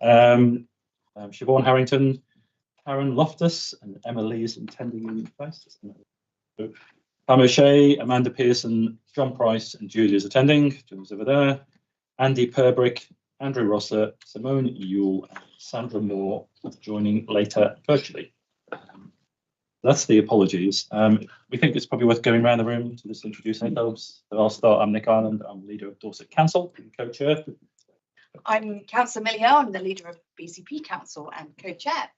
Siobhan Harrington, Karen Loftus, and Emma Lee is attending in place. Pam O'Shea, Amanda Pearson, John Price, and Julie is attending. John's over there. Andy Perbrick, Andrew Rosser, Simone Yule, and Sandra Moore joining later virtually. That's the apologies. We think it's probably worth going around the room to just introduce ourselves. So I'll start. I'm Nick Ireland. I'm leader of Dorset Council and co-chair. I'm Councillor Millie Hill. I'm the leader of BCP Council and co-chair.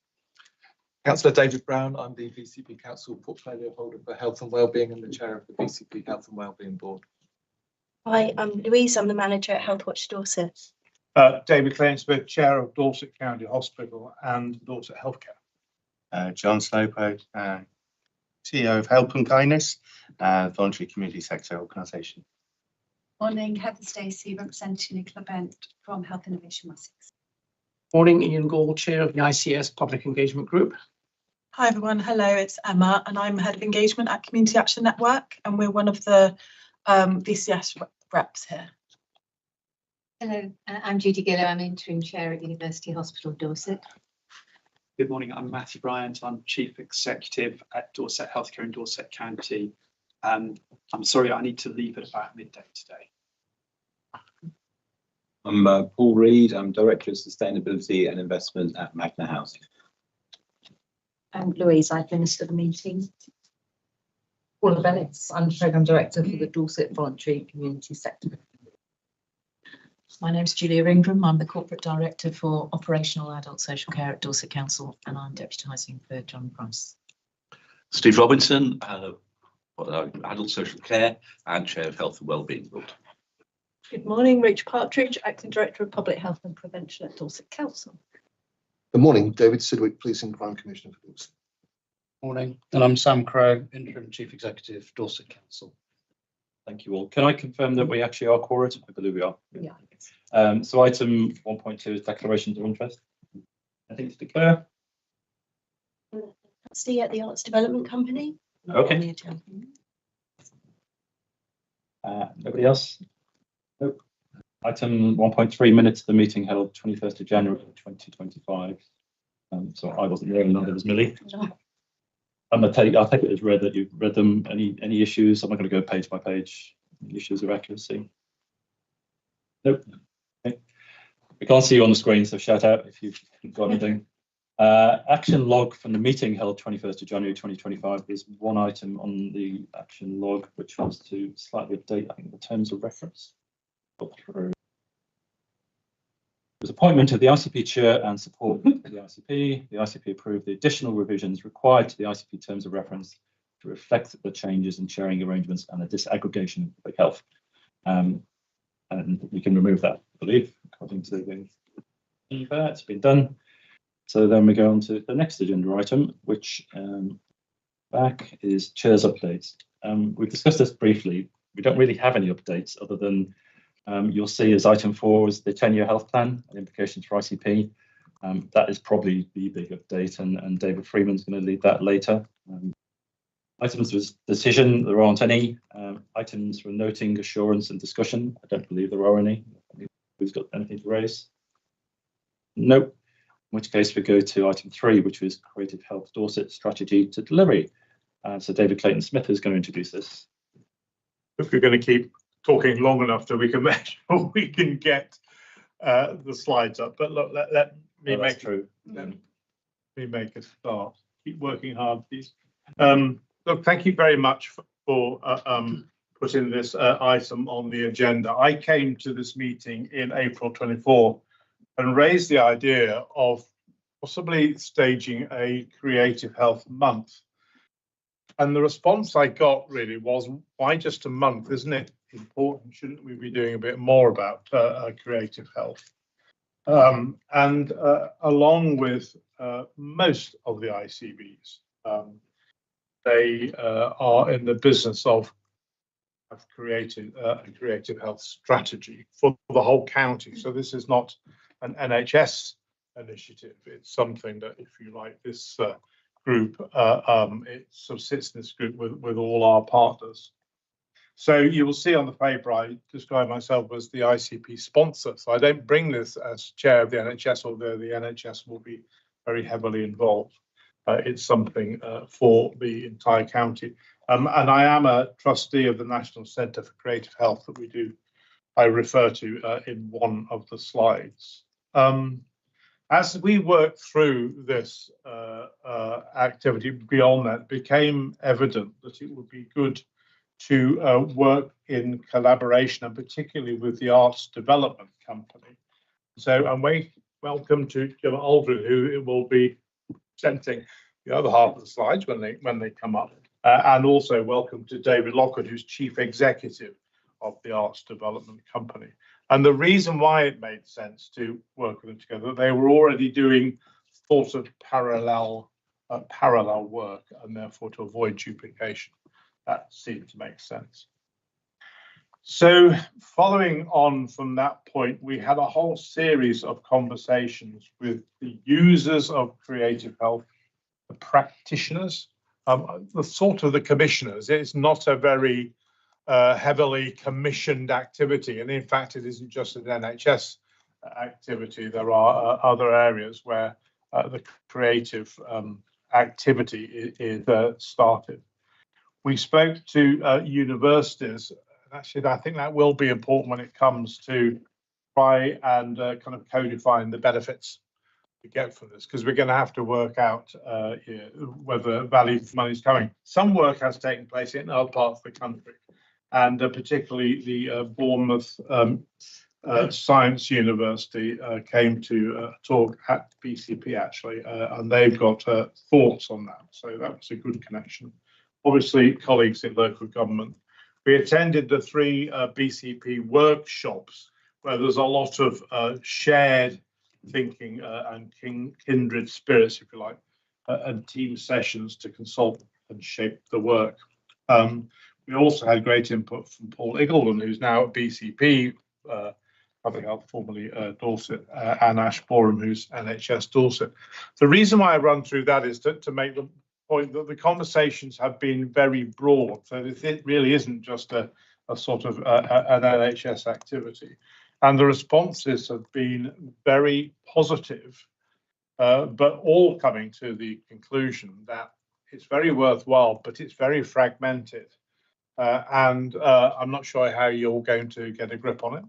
Councillor David Brown. I'm the BCP Council portfolio holder for Health and Wellbeing and the chair of the BCP Health and Wellbeing Board. Hi, I'm Louise. I'm the manager at Healthwatch Dorset. David Clainsmith, chair of Dorset County Hospital and Dorset Healthcare. John Slopo, CEO of Help and Kindness, voluntary community sector organisation. Morning, Heather Stacey, representing Nicola Bent from Health Innovation Wessex. Morning, Ian Gall, chair of the ICS Public Engagement Group. Hi everyone, hello, it's Emma and I'm head of engagement at Community Action Network and we're one of the VCS reps here. Hello, I'm Judy Gillow, I'm interim chair at University Hospital Dorset. Good morning, I'm Matthew Bryant, I'm chief executive at Dorset Healthcare in Dorset County. I'm sorry, I need to leave at about midday today. I'm Paul Reed, I'm Director of Sustainability and Investment at Magna Housing. I'm Louise, I administer the meeting. Paula Bennett, I'm Programme Director for the Dorset Voluntary Community Sector. My name's Julia Ingram, I'm the Corporate Director for Operational Adult Social Care at Dorset Council and I'm deputising for John Price. Steve Robinson, Adult Social Care and Chair of Health and Wellbeing Board. Good morning, Rachel Partridge, Acting Director of Public Health and Prevention at Dorset Council. Good morning, David Sidwick, Police and Crime Commissioner for Dorset. Morning, and I'm Sam Crowe, Interim Chief Executive, Dorset Council. Thank you all. Can I confirm that we actually are quorate? I believe we are. Yeah. So item 1.2 is declarations of interest. Anything to declare? Trustee at the Arts Development Company. Okay. Nobody else? Nope. Item 1.3, minutes of the meeting held 21st of January 2025. So I wasn't there, and neither was Millie. I'll take it as read that you've read them. Any issues? I'm not going to go page by page. Any issues of accuracy? Nope. Okay. We can't see you on the screen, so shout out if you've got anything. Action log from the meeting held 21st of January 2025 is one item on the action log, which was to slightly update, I think, the terms of reference. Through. There's appointment of the ICP chair and support for the ICP. The ICP approved the additional revisions required to the ICP terms of reference to reflect the changes in sharing arrangements and the disaggregation of public health. And we can remove that, I believe, according to the it's been done. So then we go on to the next agenda item, which back is chair's updates. We've discussed this briefly. We don't really have any updates other than you'll see as item 4 is the 10-year health plan and implications for ICP. That is probably the big update, and David Freeman's going to lead that later. Items of decision, there aren't any. Items for noting, assurance and discussion, I don't believe there are any. Who's got anything to raise? Nope. In which case we go to item 3, which was Creative Health Dorset Strategy to Delivery. So David Clayton Smith is going to introduce this. If we're going to keep talking long enough that we can make sure we can get the slides up. But look, let me make a start. Keep working hard, please. Look, thank you very much for putting this item on the agenda. I came to this meeting in April 24 and raised the idea of possibly staging a Creative Health Month. And the response I got really was, why just a month? Isn't it important? Shouldn't we be doing a bit more about creative health? And along with most of the ICBs, they are in the business of creating a creative health strategy for the whole county. So this is not an NHS initiative. It's something that, if you like, this group, it sort of sits in this group with all our partners. So you will see on the paper, I describe myself as the ICP sponsor. So I don't bring this as chair of the NHS, although the NHS will be very heavily involved. It's something for the entire county. And I am a trustee of the National Centre for Creative Health that I refer to in one of the slides. As we work through this activity beyond that, it became evident that it would be good to work in collaboration, and particularly with the Arts Development Company. So I'm welcome to Jim Aldrin, who will be presenting the other half of the slides when they come up, and also welcome to David Lockwood, who's Chief Executive of the Arts Development Company. And the reason why it made sense to work with them together, they were already doing sort of parallel work, and therefore to avoid duplication, that seemed to make sense. So following on from that point, we had a whole series of conversations with the users of creative health, the practitioners, the sort of the commissioners. It's not a very heavily commissioned activity, and in fact it isn't just an NHS activity. There are other areas where the creative activity is started. We spoke to universities. Actually, I think that will be important when it comes to try and kind of codifying the benefits we get from this, because we're going to have to work out whether value for money is coming. Some work has taken place in other parts of the country, and particularly the Bournemouth Science University came to talk at BCP actually, and they've got thoughts on that. So that was a good connection. Obviously, colleagues in local government. We attended the 3 BCP workshops where there's a lot of shared thinking and kindred spirits, if you like, and team sessions to consult and shape the work. We also had great input from Paul Iggulden, who's now at BCP, Public Health, formerly Dorset, and Ash Boreham, who's NHS Dorset. The reason why I run through that is to make the point that the conversations have been very broad. So it really isn't just a sort of an NHS activity. And the responses have been very positive, but all coming to the conclusion that it's very worthwhile, but it's very fragmented. And I'm not sure how you're going to get a grip on it.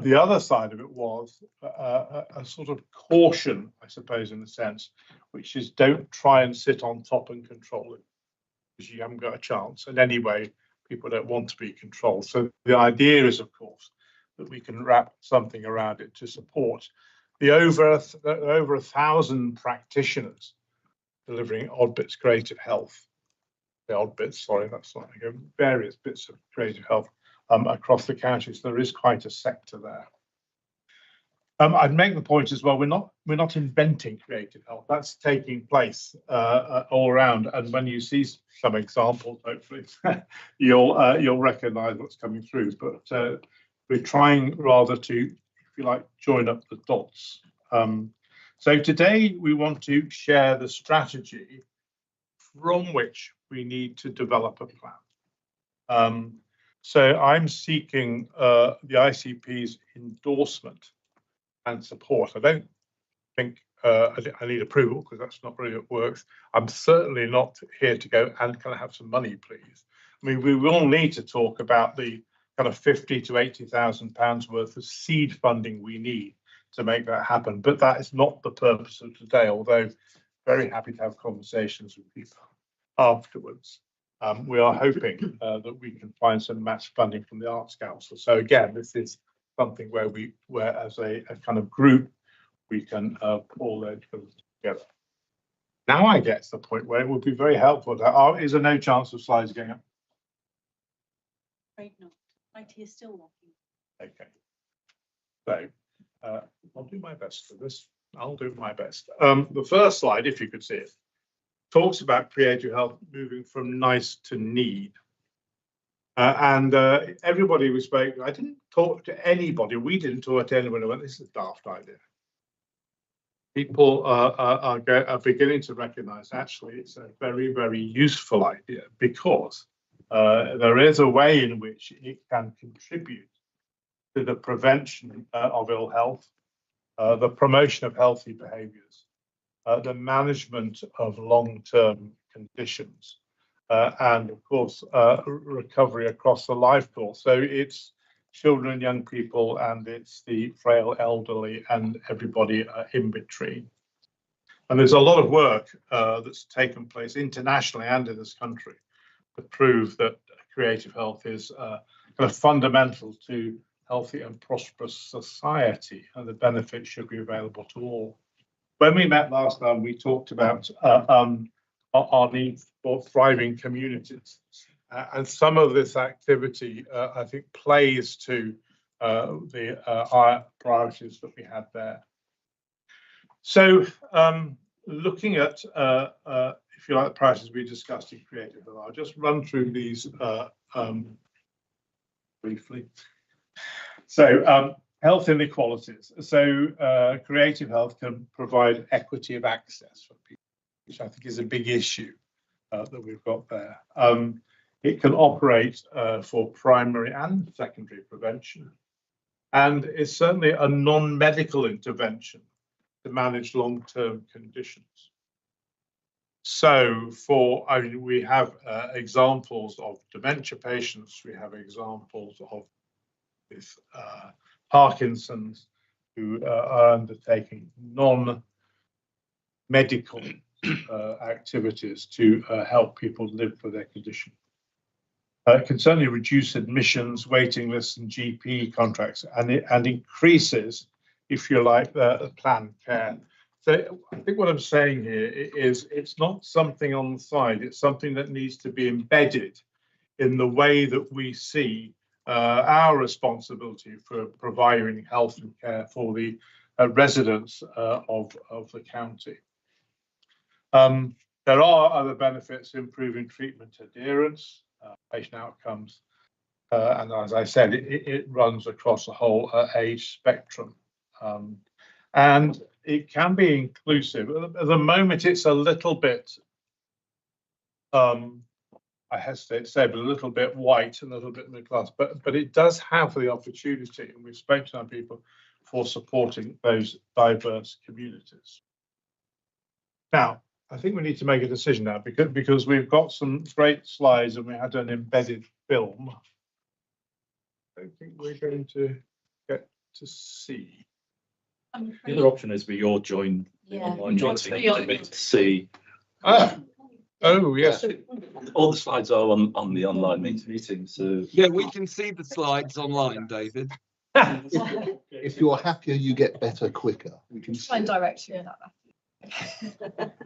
The other side of it was a sort of caution, I suppose, in a sense, which is don't try and sit on top and control it, because you haven't got a chance. And anyway, people don't want to be controlled. So the idea is, of course, that we can wrap something around it to support the over 1,000 practitioners delivering odd bits creative health. The odd bits, sorry, that's not various bits of creative health across the county. So there is quite a sector there. I'd make the point as well, we're not inventing creative health. That's taking place all around. And when you see some examples, hopefully you'll recognise what's coming through. But we're trying rather to, if you like, join up the dots. So today we want to share the strategy from which we need to develop a plan. So I'm seeking the ICP's endorsement and support. I don't think I need approval, because that's not really how it works. I'm certainly not here to go and can I have some money, please. I mean, we will need to talk about the kind of 50 to 80,000 pounds worth of seed funding we need to make that happen. But that is not the purpose of today, although very happy to have conversations with people afterwards. We are hoping that we can find some match funding from the Arts Council. So again, this is something where as a kind of group, we can pull those together. Now I get to the point where it would be very helpful. Is there no chance of slides going up? Afraid not. IT is still working. Okay. So I'll do my best for this. I'll do my best. The first slide, if you could see it, talks about creative health moving from nice to need. And everybody we spoke, I didn't talk to anybody, we didn't talk to anyone who went, this is a daft idea. People are beginning to recognise actually it's a very, very useful idea, because there is a way in which it can contribute to the prevention of ill health, the promotion of healthy behaviours, the management of long-term conditions, and of course, recovery across the life course. So it's children and young people, and it's the frail elderly and everybody in between. And there's a lot of work that's taken place internationally and in this country to prove that creative health is kind of fundamental to healthy and prosperous society, and the benefits should be available to all. When we met last time, we talked about our need for thriving communities. And some of this activity, I think, plays to the higher priorities that we had there. So looking at, if you like, the priorities we discussed in Creative Health, I'll just run through these briefly. So health inequalities. So creative health can provide equity of access for people, which I think is a big issue that we've got there. It can operate for primary and secondary prevention, and it's certainly a non-medical intervention to manage long-term conditions. So we have examples of dementia patients, we have examples of with Parkinson's, who are undertaking non-medical activities to help people live with their condition. It can certainly reduce admissions, waiting lists, and GP contracts, and increases, if you like, the planned care. So I think what I'm saying here is it's not something on the side, it's something that needs to be embedded in the way that we see our responsibility for providing health and care for the residents of the county. There are other benefits, improving treatment adherence, patient outcomes, and as I said, it runs across the whole age spectrum. And it can be inclusive. At the moment, it's a little bit, I hesitate to say, but a little bit white and a little bit middle class, but it does have the opportunity, and we've spoken to our people, for supporting those diverse communities. Now, I think we need to make a decision now because we've got some great slides and we had an embedded film. I don't think we're going to get to see. The other option is we all join the online meeting to see. Oh, yes. All the slides are on the online meeting. So yeah, we can see the slides online, David. If you're happier, you get better quicker. We can Try and direct you.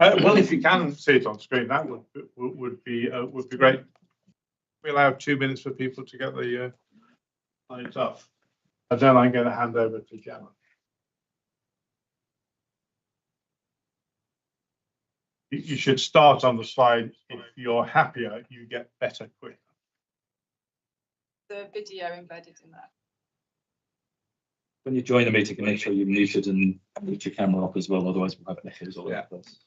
Well, if you can see it on screen, that would be great. We allow 2 minutes for people to get the slides up, and then I'm going to hand over to Gemma. You should start on the slide. If you're happier, you get better quicker. The video embedded in that. When you join the meeting, make sure you're muted and mute your camera off as well, otherwise we'll have echoes all over the place.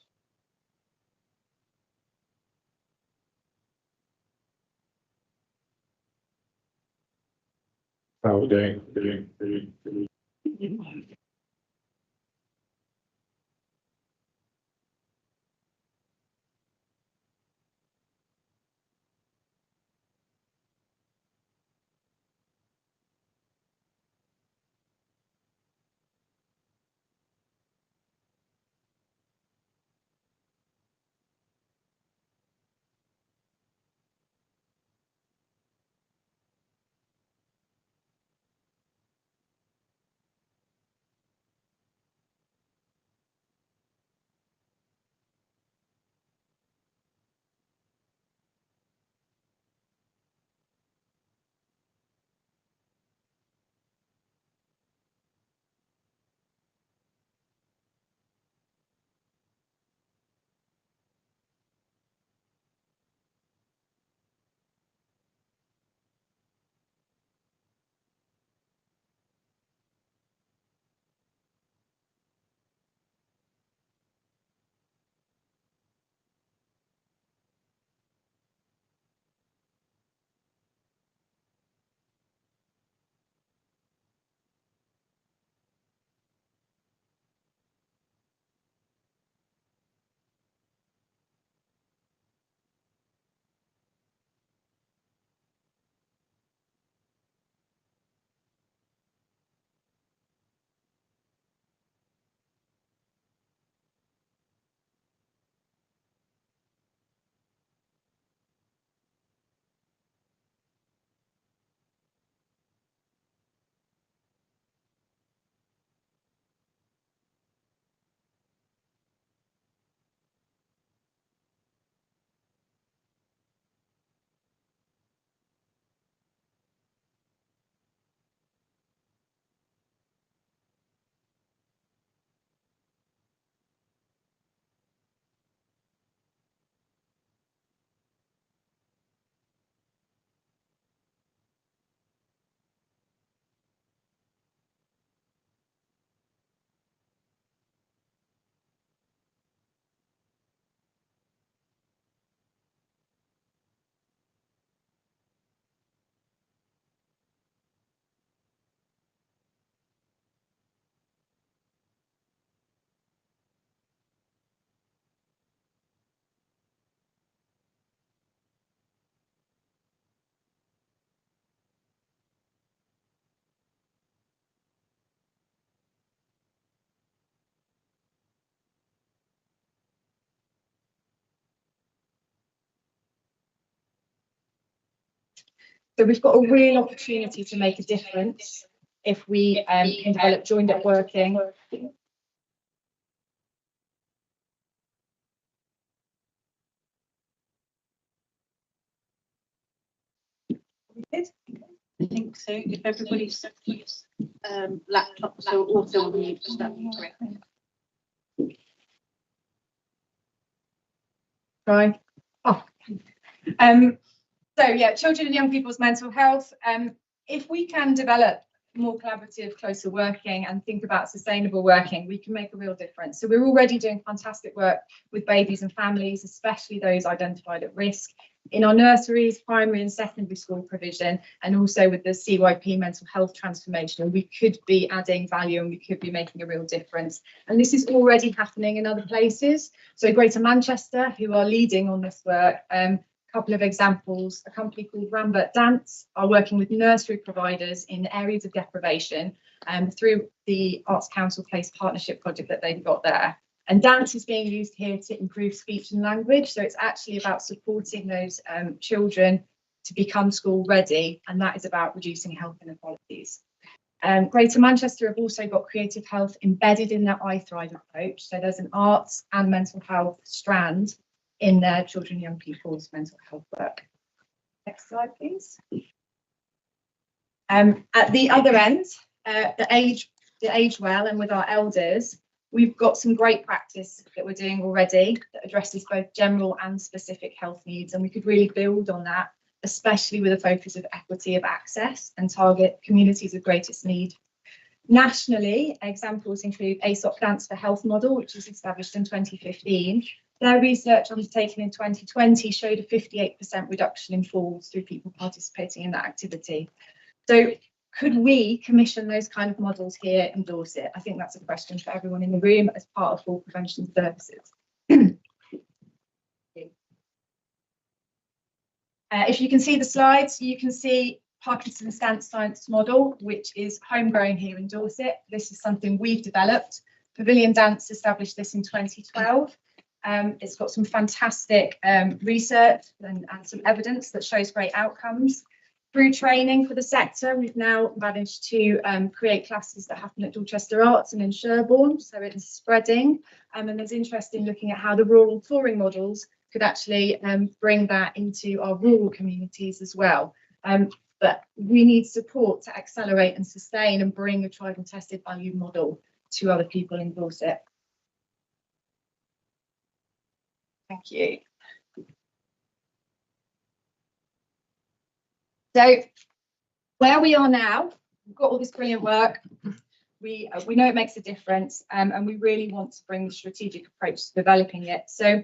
How are we doing? So we've got a real opportunity to make a difference if we can develop joined up working. I think so. If everybody's laptops are also on mute, that'd be great. Right. Oh. So yeah, children and young people's mental health. If we can develop more collaborative, closer working and think about sustainable working, we can make a real difference. So we're already doing fantastic work with babies and families, especially those identified at risk, in our nurseries, primary and secondary school provision, and also with the CYP mental health transformation. We could be adding value and we could be making a real difference. And this is already happening in other places. So Greater Manchester, who are leading on this work, couple of examples, a company called Rambert Dance are working with nursery providers in areas of deprivation through the Arts Council Place Partnership project that they've got there. And dance is being used here to improve speech and language. So it's actually about supporting those children to become school ready, and that is about reducing health inequalities. Greater Manchester have also got creative health embedded in their iThrive approach. So there's an arts and mental health strand in their children and young people's mental health work. Next slide, please. At the other end, the age well and with our elders, we've got some great practice that we're doing already that addresses both general and specific health needs, and we could really build on that, especially with a focus of equity of access and target communities of greatest need. Nationally, examples include ASOP Dance for Health model, which was established in 2015. Their research undertaken in 2020 showed a 58% reduction in falls through people participating in that activity. So could we commission those kind of models here in Dorset? I think that's a question for everyone in the room as part of fall prevention services. If you can see the slides, you can see Parkinson's Dance Science model, which is homegrown here in Dorset. This is something we've developed. Pavilion Dance established this in 2012. It's got some fantastic research and some evidence that shows great outcomes. Through training for the sector, we've now managed to create classes that happen at Dorchester Arts and in Sherborne, so it is spreading. And there's interest in looking at how the rural touring models could actually bring that into our rural communities as well. But we need support to accelerate and sustain and bring a tried and tested value model to other people in Dorset. Thank you. So where we are now, we've got all this brilliant work. We know it makes a difference, and we really want to bring the strategic approach to developing it. So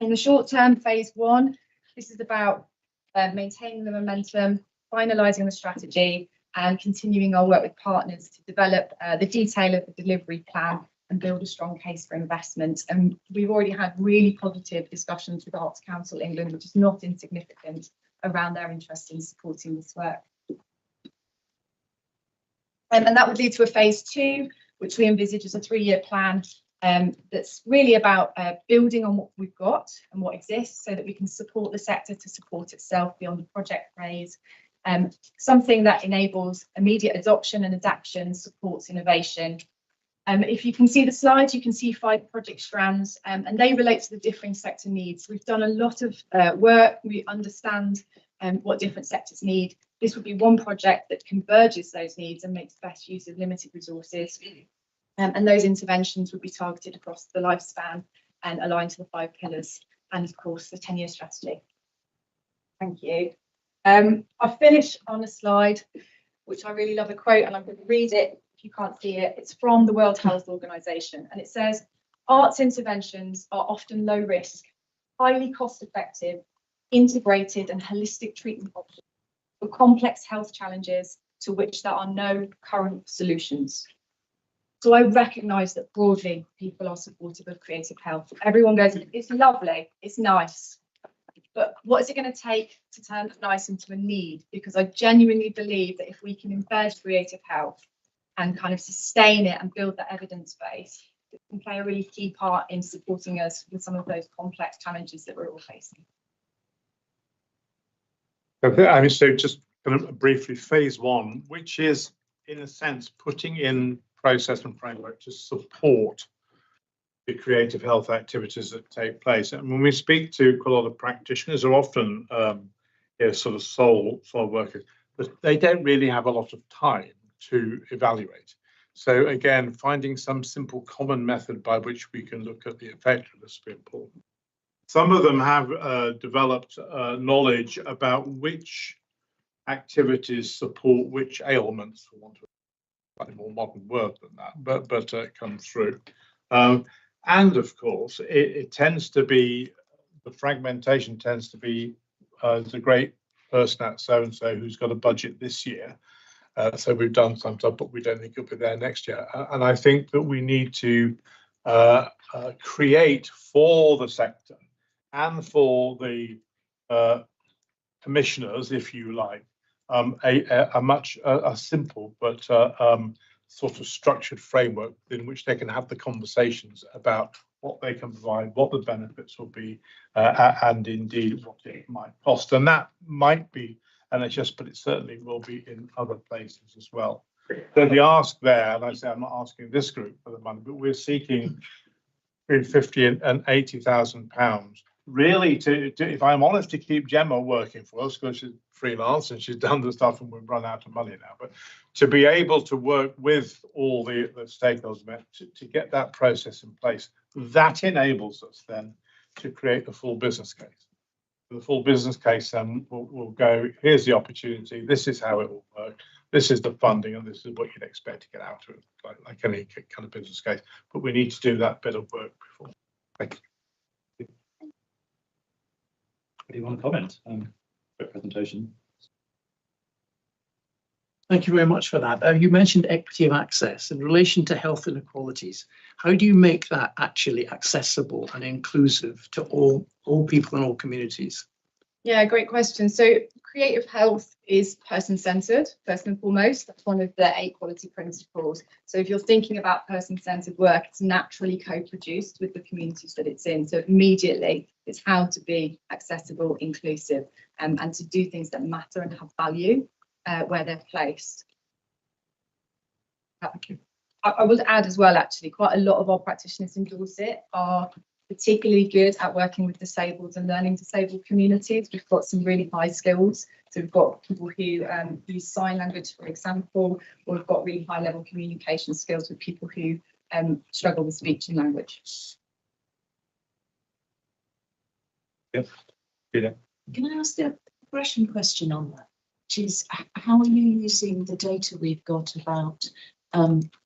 in the short term, phase one, this is about maintaining the momentum, finalising the strategy, and continuing our work with partners to develop the detail of the delivery plan and build a strong case for investment. And we've already had really positive discussions with Arts Council England, which is not insignificant, around their interest in supporting this work. And that would lead to a phase two, which we envisage as a 3-year plan that's really about building on what we've got and what exists so that we can support the sector to support itself beyond the project phase. Something that enables immediate adoption and adaptation, supports innovation. If you can see the slides, you can see 5 project strands, and they relate to the differing sector needs. We've done a lot of work. We understand what different sectors need. This would be one project that converges those needs and makes best use of limited resources. And those interventions would be targeted across the lifespan and aligned to the 5 pillars and, of course, the 10-year strategy. Thank you. I'll finish on a slide, which I really love, a quote, and I'm going to read it. If you can't see it, it's from the World Health Organization, and it says, "Arts interventions are often low risk, highly cost effective, integrated and holistic treatment options for complex health challenges to which there are no current solutions." So I recognise that broadly people are supportive of creative health. Everyone goes, it's lovely, it's nice. But what is it going to take to turn nice into a need? Because I genuinely believe that if we can embed creative health and kind of sustain it and build that evidence base, it can play a really key part in supporting us with some of those complex challenges that we're all facing. I mean, so just kind of briefly phase one, which is in a sense putting in process and framework to support the creative health activities that take place. And when we speak to quite a lot of practitioners, who are often sort of sole workers, but they don't really have a lot of time to evaluate. So again, finding some simple common method by which we can look at the effectiveness will be important. Some of them have developed knowledge about which activities support which ailments, for want of a slightly more modern word than that, but come through. And of course, it tends to be, the fragmentation tends to be, there's a great person at so-and-so who's got a budget this year. So we've done some stuff, but we don't think it'll be there next year. And I think that we need to create for the sector and for the commissioners, if you like, a much simple but sort of structured framework in which they can have the conversations about what they can provide, what the benefits will be, and indeed what it might cost. And that might be NHS, but it certainly will be in other places as well. So the ask there, and I say I'm not asking this group for the money, but we're seeking between 50 and 80,000 pounds, really to, if I'm honest, to keep Gemma working for us, because she's freelance and she's done the stuff and we've run out of money now, but to be able to work with all the stakeholders to get that process in place, that enables us then to create the full business case. The full business case then will go, here's the opportunity, this is how it will work, this is the funding, and this is what you'd expect to get out of it, like any kind of business case. But we need to do that bit of work before. Thank you. Do you want to comment? Quick presentation. Thank you very much for that. You mentioned equity of access in relation to health inequalities. How do you make that actually accessible and inclusive to all people in all communities? Yeah, great question. So creative health is person-centered, first and foremost. That's one of the 8 quality principles. So if you're thinking about person-centered work, it's naturally co-produced with the communities that it's in. So immediately it's how to be accessible, inclusive, and to do things that matter and have value where they're placed. I would add as well, actually, quite a lot of our practitioners in Dorset are particularly good at working with disabled and learning disabled communities. We've got some really high skills. So we've got people who use sign language, for example, or we've got really high level communication skills with people who struggle with speech and language. Yep. Yeah. Can I ask a progression question on that? Which is, how are you using the data we've got about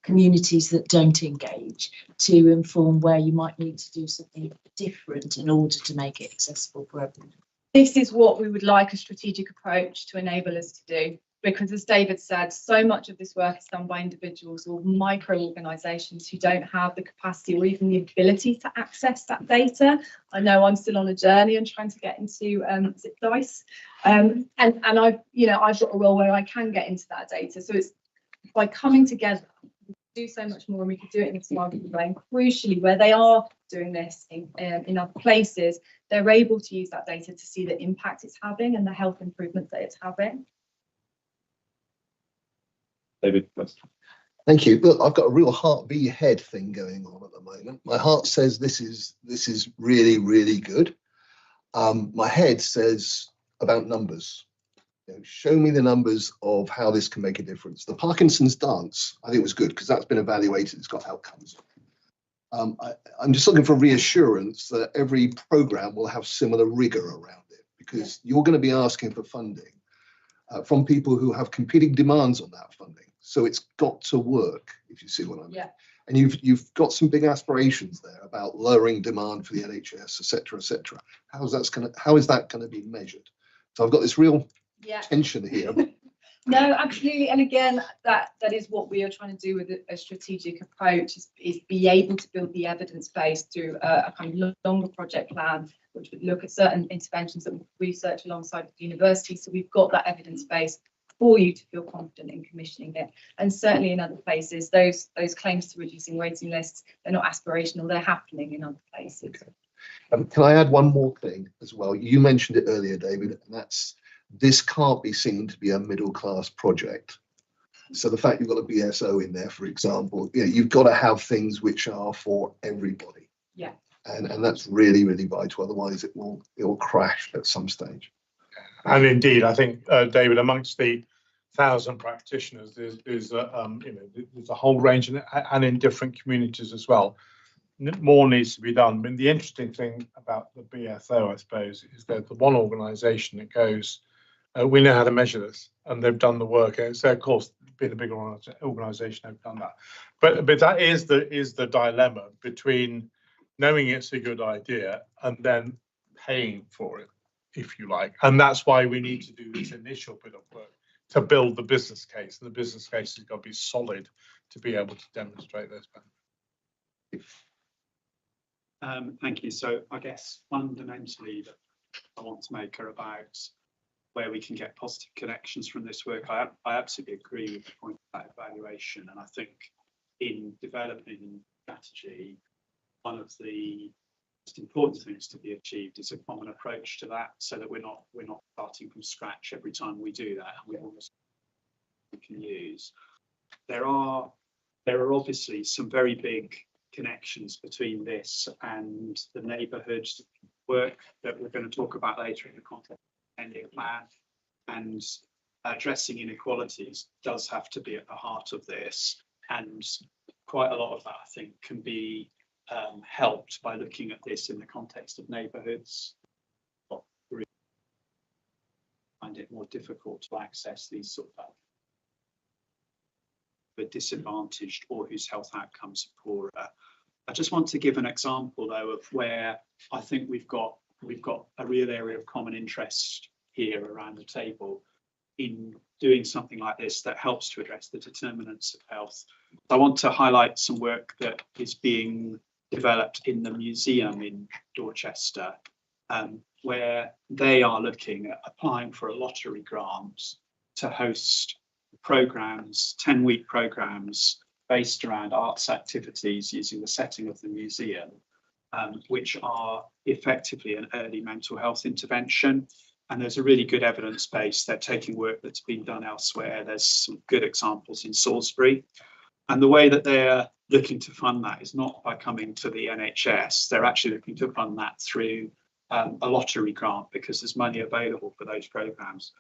communities that don't engage to inform where you might need to do something different in order to make it accessible for everyone? This is what we would like a strategic approach to enable us to do, because as David said, so much of this work is done by individuals or micro organisations who don't have the capacity or even the ability to access that data. I know I'm still on a journey and trying to get into Zip Dice, and I've got a role where I can get into that data. So it's by coming together, we can do so much more, and we can do it in a smarter way. And crucially, where they are doing this in other places, they're able to use that data to see the impact it's having and the health improvements that it's having. David, thank you. Look, I've got a real heart v head thing going on at the moment. My heart says this is really, really good. My head says about numbers. Show me the numbers of how this can make a difference. The Parkinson's dance, I think, was good because that's been evaluated. It's got outcomes. I'm just looking for reassurance that every program will have similar rigor around it, because you're going to be asking for funding from people who have competing demands on that funding. So it's got to work, if you see what I mean. Yeah. And you've got some big aspirations there about lowering demand for the NHS, et cetera, et cetera. How is that going to be measured? So I've got this real tension here. No, absolutely. And again, that is what we are trying to do with a strategic approach, is be able to build the evidence base through a kind of longer project plan, which would look at certain interventions that we research alongside the university. So we've got that evidence base for you to feel confident in commissioning it. And certainly in other places, those claims to reducing waiting lists, they're not aspirational, they're happening in other places. Okay. Can I add one more thing as well? You mentioned it earlier, David, and that's this can't be seen to be a middle class project. So the fact you've got a BSO in there, for example, you know, you've got to have things which are for everybody. Yeah. And that's really, really vital. Otherwise, it will crash at some stage. And indeed, I think, David, amongst the 1,000 practitioners, there's a whole range, and in different communities as well. More needs to be done. I mean, the interesting thing about the BSO, I suppose, is that the one organisation that goes, we know how to measure this, and they've done the work. So, of course, being a big organisation, they've done that. But that is the dilemma between knowing it's a good idea and then paying for it, if you like. And that's why we need to do this initial bit of work to build the business case. And the business case has got to be solid to be able to demonstrate those benefits. Thank you. So I guess fundamentally that I want to make are about where we can get positive connections from this work. I absolutely agree with the point about evaluation, and I think in developing strategy, one of the most important things to be achieved is a common approach to that, so that we're not starting from scratch every time we do that, and we almost we can use. There are obviously some very big connections between this and the neighbourhood work that we're going to talk about later in the context of the 10-year plan, and addressing inequalities does have to be at the heart of this, and quite a lot of that I think can be helped by looking at this in the context of neighbourhoods. Find it more difficult to access these sort of disadvantaged or whose health outcomes are poorer. I just want to give an example though of where I think we've got a real area of common interest here around the table in doing something like this that helps to address the determinants of health. I want to highlight some work that is being developed in the museum in Dorchester, where they are looking at applying for a lottery grant to host programs, 10-week programs based around arts activities using the setting of the museum, which are effectively an early mental health intervention. And there's a really good evidence base. They're taking work that's been done elsewhere. There's some good examples in Salisbury. And the way that they're looking to fund that is not by coming to the NHS. They're actually looking to fund that through a lottery grant, because there's money available for those programs.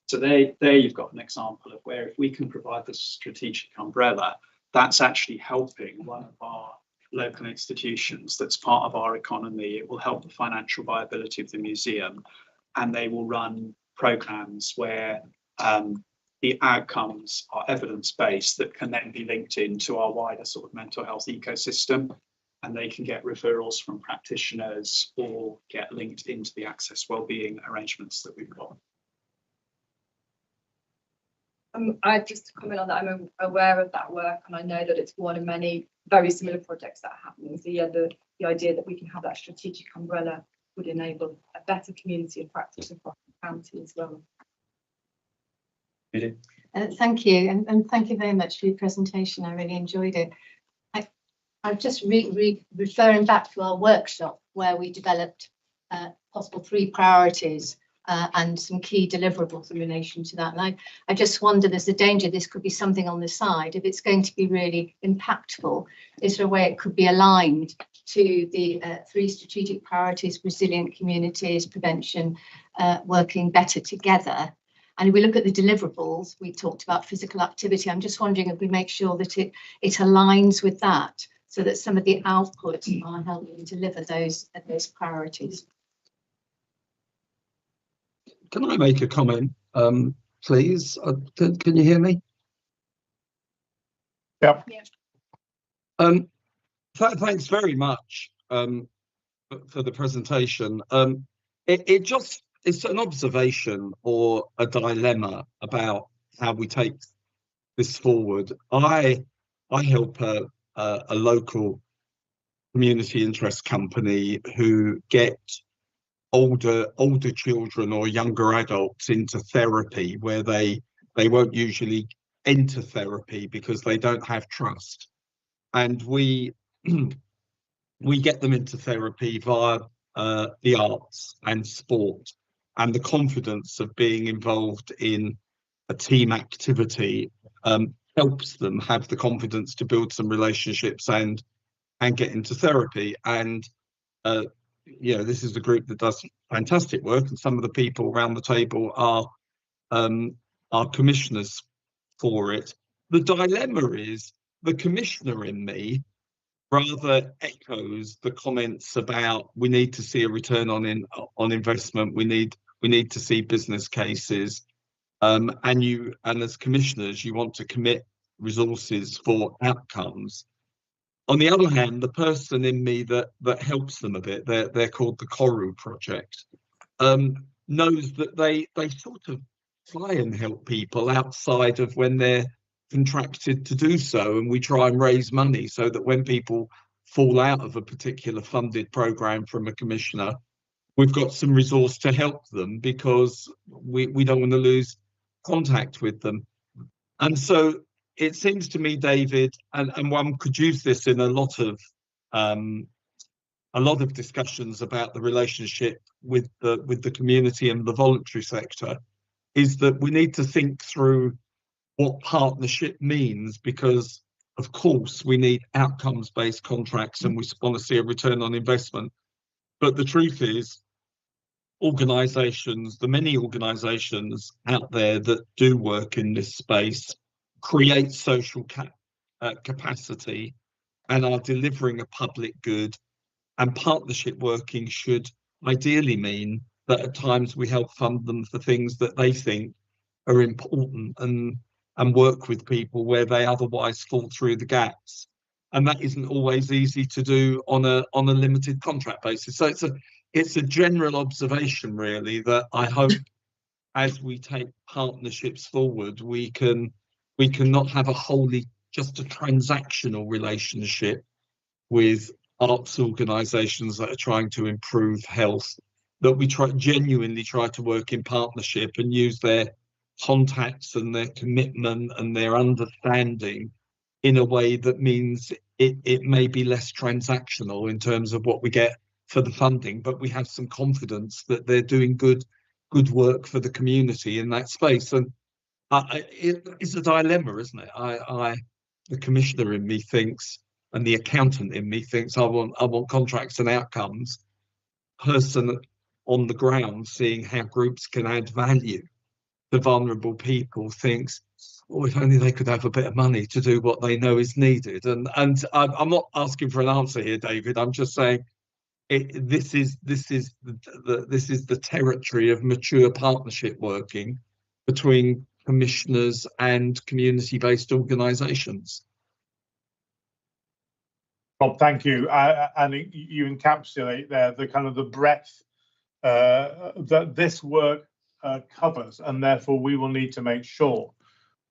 So there you've got an example of where if we can provide this strategic umbrella, that's actually helping one of our local institutions that's part of our economy. It will help the financial viability of the museum, and they will run programs where the outcomes are evidence-based that can then be linked into our wider sort of mental health ecosystem, and they can get referrals from practitioners or get linked into the access wellbeing arrangements that we've got. I just to comment on that, I'm aware of that work, and I know that it's one of many very similar projects that are happening. So yeah, the idea that we can have that strategic umbrella would enable a better community of practice across the county as well. Thank you, and thank you very much for your presentation. I really enjoyed it. I'm just referring back to our workshop where we developed possible 3 priorities and some key deliverables in relation to that. And I just wonder, there's a danger this could be something on the side. If it's going to be really impactful, is there a way it could be aligned to the 3 strategic priorities: resilient communities, prevention, working better together? And if we look at the deliverables, we talked about physical activity. I'm just wondering if we make sure that it aligns with that, so that some of the outputs are helping deliver those priorities. Can I make a comment, please? Can you hear me? Yep. Thanks very much for the presentation. It's an observation or a dilemma about how we take this forward. I help a local community interest company who get older children or younger adults into therapy where they won't usually enter therapy because they don't have trust, and we get them into therapy via the arts and sport. and the confidence of being involved in a team activity helps them have the confidence to build some relationships and get into therapy. And this is a group that does fantastic work, and some of the people around the table are commissioners for it. The dilemma is the commissioner in me rather echoes the comments about we need to see a return on investment. We need to see business cases, and as commissioners you want to commit resources for outcomes. On the other hand, the person in me that helps them a bit, they're called the Koru Project, knows that they sort of try and help people outside of when they're contracted to do so, and we try and raise money so that when people fall out of a particular funded program from a commissioner, we've got some resource to help them because we don't want to lose contact with them. And so it seems to me, David, and one could use this in a lot of discussions about the relationship with the community and the voluntary sector, is that we need to think through what partnership means, because of course we need outcomes-based contracts and we want to see a return on investment. But the truth is, organisations, the many organisations out there that do work in this space, create social capacity and are delivering a public good, and partnership working should ideally mean that at times we help fund them for things that they think are important and work with people where they otherwise fall through the gaps. And that isn't always easy to do on a limited contract basis. So it's a general observation, really, that I hope as we take partnerships forward, we can not have a wholly just a transactional relationship with arts organisations that are trying to improve health, that we genuinely try to work in partnership and use their contacts and their commitment and their understanding in a way that means it may be less transactional in terms of what we get for the funding, but we have some confidence that they're doing good work for the community in that space. And it's a dilemma, isn't it? The commissioner in me thinks, and the accountant in me thinks, I want contracts and outcomes. Person on the ground seeing how groups can add value to vulnerable people thinks, oh, if only they could have a bit of money to do what they know is needed. And I'm not asking for an answer here, David. I'm just saying this is the territory of mature partnership working between commissioners and community-based organisations. Rob, thank you. And you encapsulate there the kind of the breadth that this work covers, and therefore we will need to make sure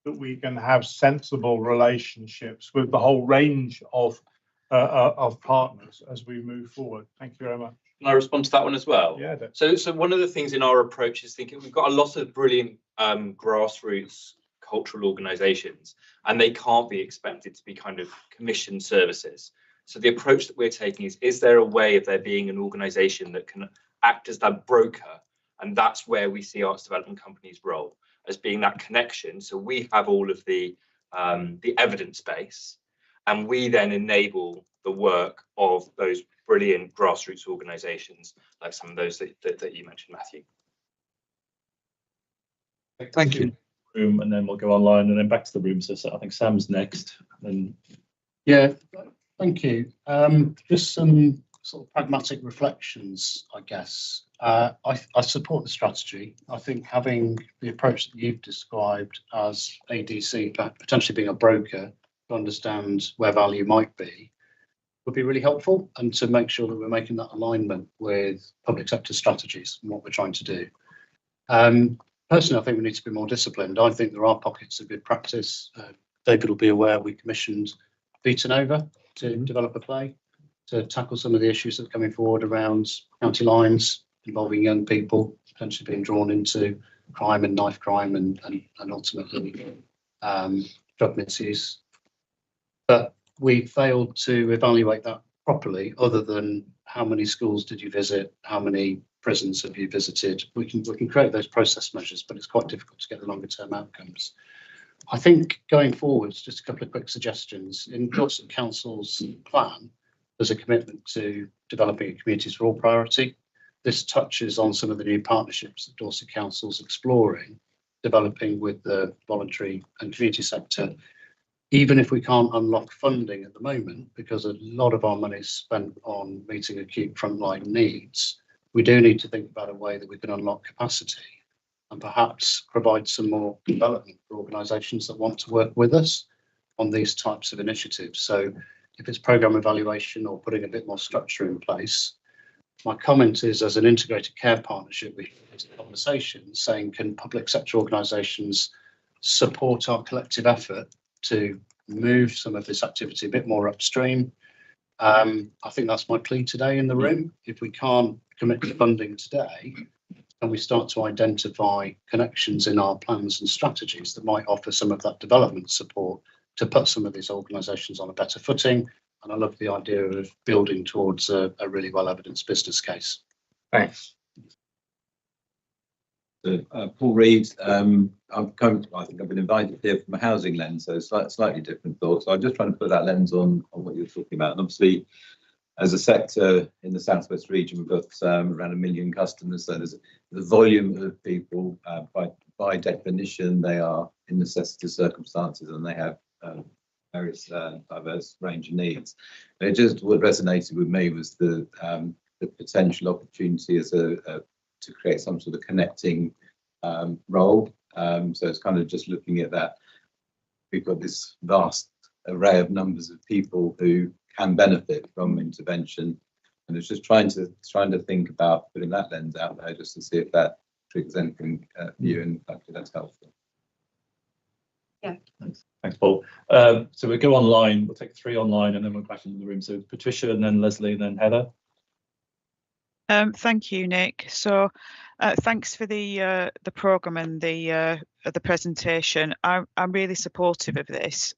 that we can have sensible relationships with the whole range of partners as we move forward. Thank you very much. Can I respond to that one as well? Yeah. So one of the things in our approach is thinking we've got a lot of brilliant grassroots cultural organisations, and they can't be expected to be kind of commissioned services. So the approach that we're taking is there a way of there being an organisation that can act as that broker? And that's where we see arts development companies' role, as being that connection. So we have all of the evidence base, and we then enable the work of those brilliant grassroots organisations, like some of those that you mentioned, Matthew. Thank you. Room, and then we'll go online and then back to the room. So I think Sam's next. And yeah, thank you. Just some sort of pragmatic reflections, I guess. I support the strategy. I think having the approach that you've described as ADC, potentially being a broker to understand where value might be, would be really helpful, and to make sure that we're making that alignment with public sector strategies and what we're trying to do. Personally, I think we need to be more disciplined. I think there are pockets of good practice. David will be aware we commissioned Vita Nova to develop a play to tackle some of the issues that are coming forward around county lines involving young people potentially being drawn into crime and knife crime and ultimately drug misuse. But we failed to evaluate that properly, other than how many schools did you visit, how many prisons have you visited? We can create those process measures, but it's quite difficult to get the longer term outcomes. I think going forwards, just a couple of quick suggestions. In Dorset Council's plan, there's a commitment to developing a communities for all priority. This touches on some of the new partnerships that Dorset Council's exploring, developing with the voluntary and community sector. Even if we can't unlock funding at the moment, because a lot of our money is spent on meeting acute frontline needs, we do need to think about a way that we can unlock capacity and perhaps provide some more development for organisations that want to work with us on these types of initiatives. So if it's programme evaluation or putting a bit more structure in place, my comment is, as an integrated care partnership, we have a conversation saying, can public sector organisations support our collective effort to move some of this activity a bit more upstream? I think that's my plea today in the room. If we can't commit to funding today, and we start to identify connections in our plans and strategies that might offer some of that development support to put some of these organisations on a better footing. And I love the idea of building towards a really well evidenced business case. Thanks. Paul Reed, I think I've been invited here from a housing lens, so slightly different thoughts. So I'm just trying to put that lens on what you're talking about. And obviously, as a sector in the Southwest region, we've got around 1 million customers. So there's the volume of people, by definition, they are in necessity circumstances and they have various diverse range of needs. But it just, what resonated with me was the potential opportunity as to create some sort of connecting role. So it's kind of just looking at that. We've got this vast array of numbers of people who can benefit from intervention, and it's just trying to think about putting that lens out there just to see if that triggers anything for you, and hopefully that's helpful. Yeah. Thanks, Paul. So we'll go online. We'll take 3 online, and then we're back into the room. So Patricia, and then Leslie, and then Heather. Thank you, Nick. So thanks for the programme and the presentation. I'm really supportive of this.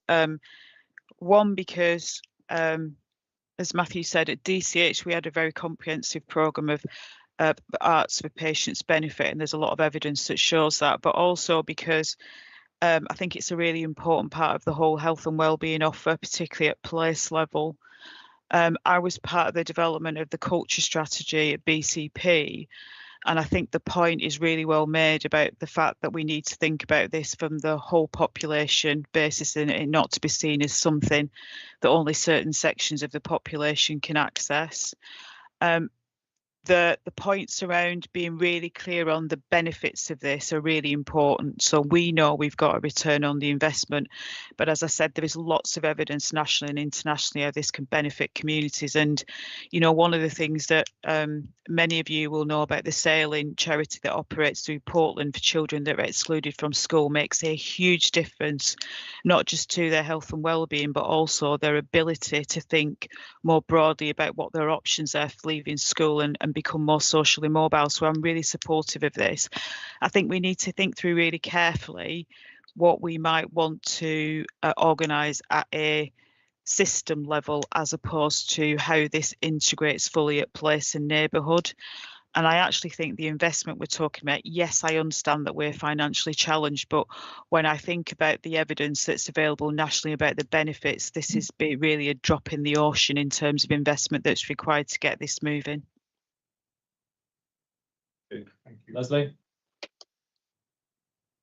One, because as Matthew said, at DCH we had a very comprehensive programme of arts for patients' benefit, and there's a lot of evidence that shows that, but also because I think it's a really important part of the whole health and wellbeing offer, particularly at place level. I was part of the development of the culture strategy at BCP, and I think the point is really well made about the fact that we need to think about this from the whole population basis, and it not to be seen as something that only certain sections of the population can access. The points around being really clear on the benefits of this are really important. So we know we've got a return on the investment, but as I said, there is lots of evidence nationally and internationally how this can benefit communities. And, you know, one of the things that many of you will know about the Sailing charity that operates through Portland for children that are excluded from school makes a huge difference, not just to their health and well-being, but also their ability to think more broadly about what their options are for leaving school and become more socially mobile. So I'm really supportive of this. I think we need to think through really carefully what we might want to organise at a system level as opposed to how this integrates fully at place and neighbourhood. And I actually think the investment we're talking about, yes, I understand that we're financially challenged, but when I think about the evidence that's available nationally about the benefits, this is really a drop in the ocean in terms of investment that's required to get this moving. Thank you. Leslie?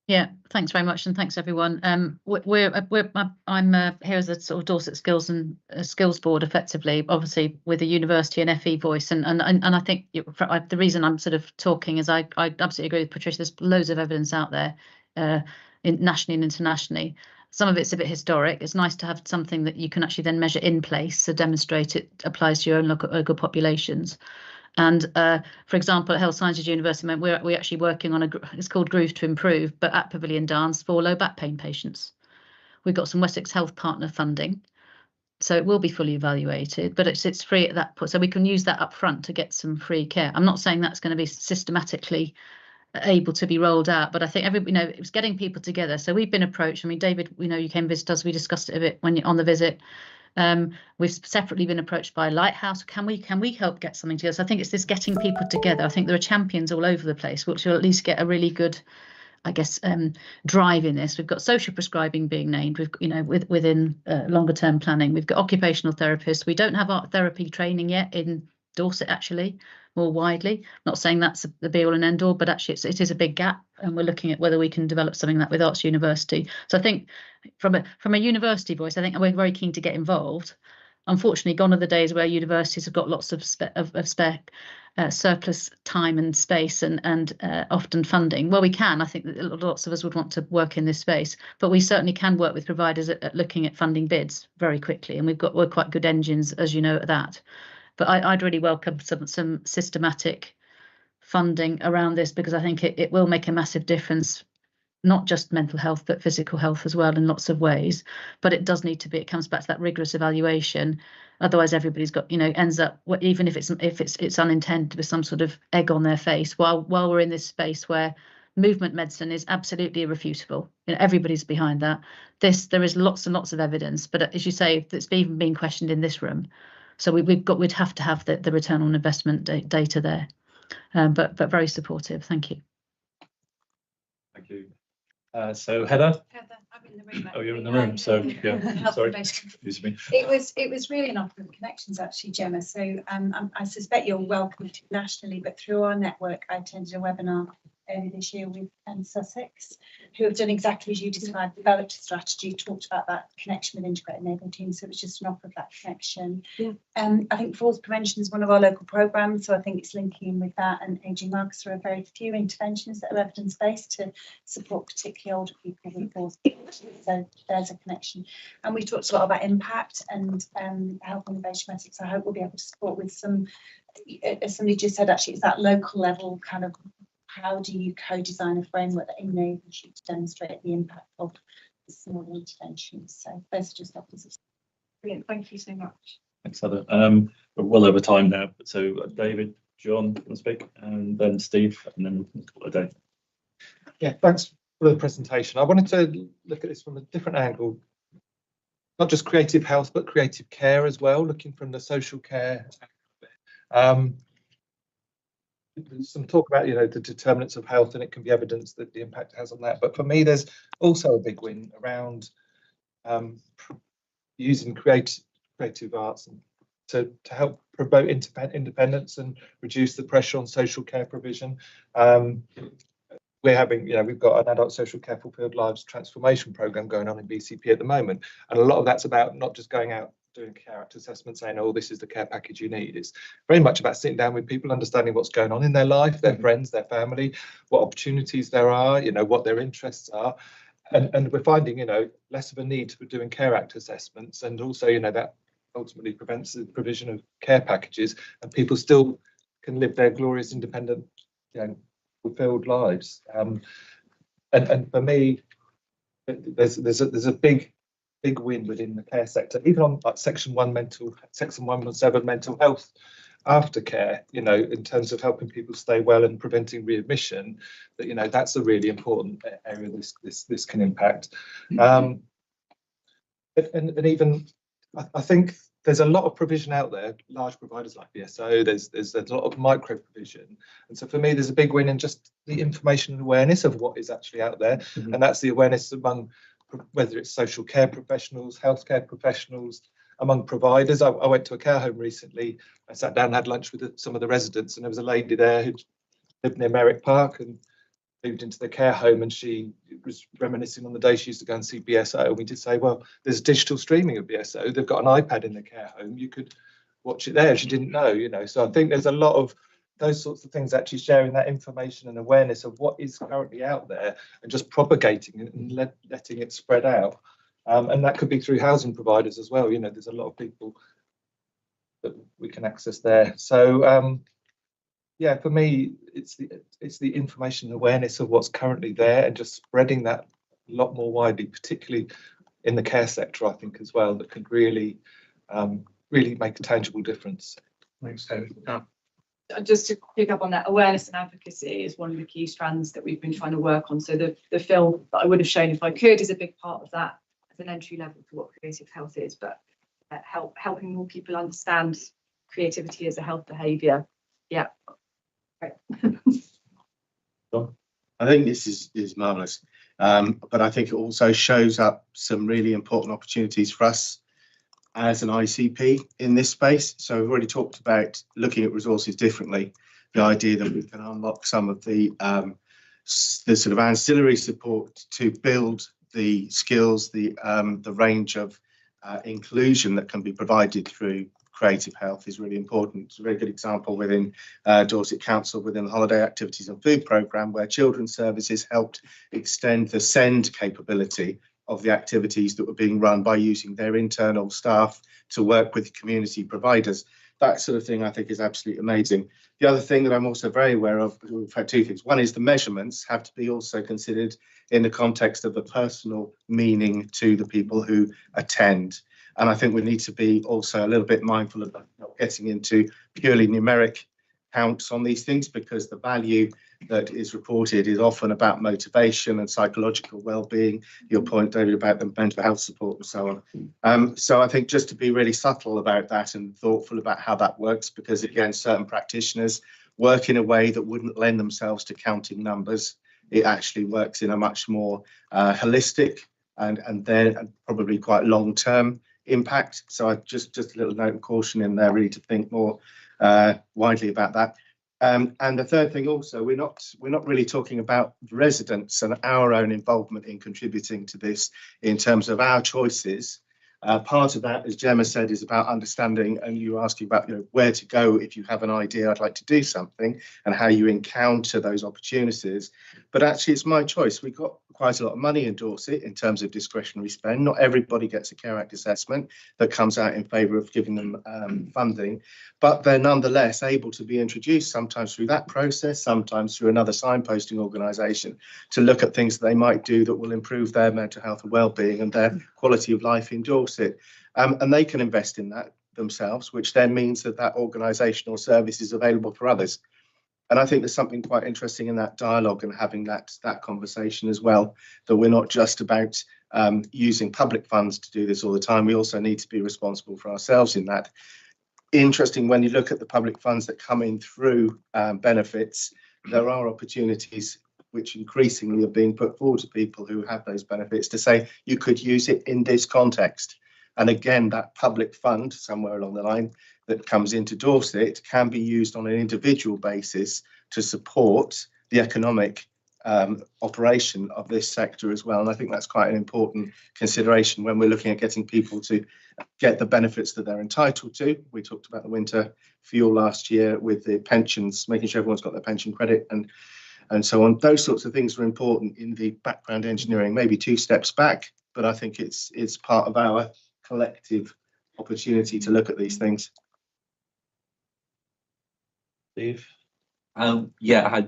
Yeah, thanks very much, and thanks everyone. I'm here as a sort of Dorset Skills and Skills Board, effectively, obviously with a university and FE voice, and I think the reason I'm sort of talking is I absolutely agree with Patricia. There's loads of evidence out there, nationally and internationally. Some of it's a bit historic. It's nice to have something that you can actually then measure in place to demonstrate it applies to your own local populations. And for example, at Health Sciences University, we're actually working on it's called Groove to Improve, but at Pavilion Dance for low back pain patients. We've got some Wessex Health Partner funding, so it will be fully evaluated, but it's free at that point, so we can use that up front to get some free care. I'm not saying that's going to be systematically able to be rolled out, but I think it was getting people together. So we've been approached. I mean, David, you came visit us. We discussed it a bit on the visit. We've separately been approached by Lighthouse. Can we help get something together? So I think it's this getting people together. I think there are champions all over the place, which will at least get a really good, I guess, drive in this. We've got social prescribing being named. We've, within longer term planning. We've got occupational therapists. We don't have art therapy training yet in Dorset, actually, more widely. Not saying that's the be all and end all, but actually it is a big gap, and we're looking at whether we can develop something like that with Arts University. So I think from a university voice, I think we're very keen to get involved. Unfortunately, gone are the days where universities have got lots of spare surplus time and space and often funding. Well, we can. I think that lots of us would want to work in this space, but we certainly can work with providers at looking at funding bids very quickly, and we're quite good engines, as you know, at that. But I'd really welcome some systematic funding around this, because I think it will make a massive difference, not just mental health, but physical health as well in lots of ways. But it does need to be, it comes back to that rigorous evaluation. Otherwise, everybody's got, ends up, even if it's unintended, with some sort of egg on their face, while we're in this space where movement medicine is absolutely irrefutable. Everybody's behind that. There is lots and lots of evidence, but as you say, it's even being questioned in this room. So we'd have to have the return on investment data there, but very supportive. Thank you. Thank you. So Heather. Heather, I'm in the room. Oh, you're in the room. So yeah, sorry, excuse me. It was really an offer of connections, actually, Gemma. So I suspect you're welcome to nationally, but through our network, I attended a webinar earlier this year with Sussex, who have done exactly as you described, developed a strategy, talked about that connection with integrated enabling teams. So it was just an offer of that connection. Yeah. I think falls prevention is one of our local programmes, so I think it's linking in with that, and ageing markers. There are very few interventions that are evidence-based to support particularly older people with falls. So there's a connection. And we talked a lot about impact and health innovation ethics. I hope we'll be able to support with some, as somebody just said, actually, it's that local level kind of, how do you co-design a framework that enables you to demonstrate the impact of the small interventions? So those are just offers. Brilliant, thank you so much. Thanks, Heather. We're well over time now, so David, John can speak, and then Steve, and then we'll call it a day. Yeah, thanks for the presentation. I wanted to look at this from a different angle, not just creative health, but creative care as well, looking from the social care. Some talk about, the determinants of health, and it can be evidence that the impact it has on that. But for me, there's also a big win around using creative arts to help promote independence and reduce the pressure on social care provision. We're having, we've got an adult social care fulfilled lives transformation programme going on in BCP at the moment, and a lot of that's about not just going out doing character assessment saying, oh, this is the care package you need. It's very much about sitting down with people, understanding what's going on in their life, their friends, their family, what opportunities there are, what their interests are. And we're finding, less of a need for doing care act assessments, and also, that ultimately prevents the provision of care packages, and people still can live their glorious, independent, fulfilled lives. And for me, there's a big win within the care sector, even on like Section 117 mental health aftercare, in terms of helping people stay well and preventing readmission, that that's a really important area this can impact. And even I think there's a lot of provision out there, large providers like BSO, there's a lot of micro provision. And so for me, there's a big win in just the information and awareness of what is actually out there. And that's the awareness among, whether it's social care professionals, healthcare professionals, among providers. I went to a care home recently. I sat down and had lunch with some of the residents, and there was a lady there who lived near Merrick Park and moved into the care home, and she was reminiscing on the day she used to go and see BSO. And we did say, well, there's digital streaming of BSO. They've got an iPad in the care home. You could watch it there. She didn't know, So I think there's a lot of those sorts of things, actually sharing that information and awareness of what is currently out there and just propagating it and letting it spread out. And that could be through housing providers as well. There's a lot of people that we can access there. So yeah, for me, it's the information and awareness of what's currently there, and just spreading that a lot more widely, particularly in the care sector, I think, as well, that could really make a tangible difference. Thanks, David. Just to pick up on that, awareness and advocacy is one of the key strands that we've been trying to work on. So the film that I would have shown if I could is a big part of that as an entry level to what creative health is. But helping more people understand creativity as a health behaviour. Yeah. Right. I think this is marvellous, but I think it also shows up some really important opportunities for us as an ICP in this space. So we've already talked about looking at resources differently, the idea that we can unlock some of the sort of ancillary support to build the skills, the range of inclusion that can be provided through creative health is really important. It's a very good example within Dorset Council, within the Holiday Activities and Food Programme, where Children's Services helped extend the send capability of the activities that were being run by using their internal staff to work with community providers. That sort of thing I think is absolutely amazing. The other thing that I'm also very aware of, we've had two things. One is the measurements have to be also considered in the context of the personal meaning to the people who attend. And I think we need to be also a little bit mindful of not getting into purely numeric counts on these things, because the value that is reported is often about motivation and psychological well-being. Your point, David, about the mental health support and so on. So I think just to be really subtle about that and thoughtful about how that works, because again, certain practitioners work in a way that wouldn't lend themselves to counting numbers. It actually works in a much more holistic and then probably quite long-term impact. So I just a little note of caution in there, really, to think more widely about that. And the third thing also, we're not really talking about residents and our own involvement in contributing to this in terms of our choices. Part of that, as Gemma said, is about understanding, and you were asking about where to go if you have an idea, I'd like to do something, and how you encounter those opportunities. But actually, it's my choice. We've got quite a lot of money in Dorset in terms of discretionary spend. Not everybody gets a Care Act assessment that comes out in favour of giving them funding, but they're nonetheless able to be introduced sometimes through that process, sometimes through another signposting organisation, to look at things that they might do that will improve their mental health and well-being and their quality of life in Dorset. And they can invest in that themselves, which then means that that organisation or service is available for others. And I think there's something quite interesting in that dialogue and having that conversation as well, that we're not just about using public funds to do this all the time. We also need to be responsible for ourselves in that. Interesting, when you look at the public funds that come in through benefits, there are opportunities which increasingly are being put forward to people who have those benefits to say, you could use it in this context. And again, that public fund somewhere along the line that comes into Dorset can be used on an individual basis to support the economic operation of this sector as well. And I think that's quite an important consideration when we're looking at getting people to get the benefits that they're entitled to. We talked about the winter fuel last year with the pensions, making sure everyone's got their pension credit and so on. Those sorts of things are important in the background engineering, maybe 2 steps back, but I think it's part of our collective opportunity to look at these things. Steve? Yeah, I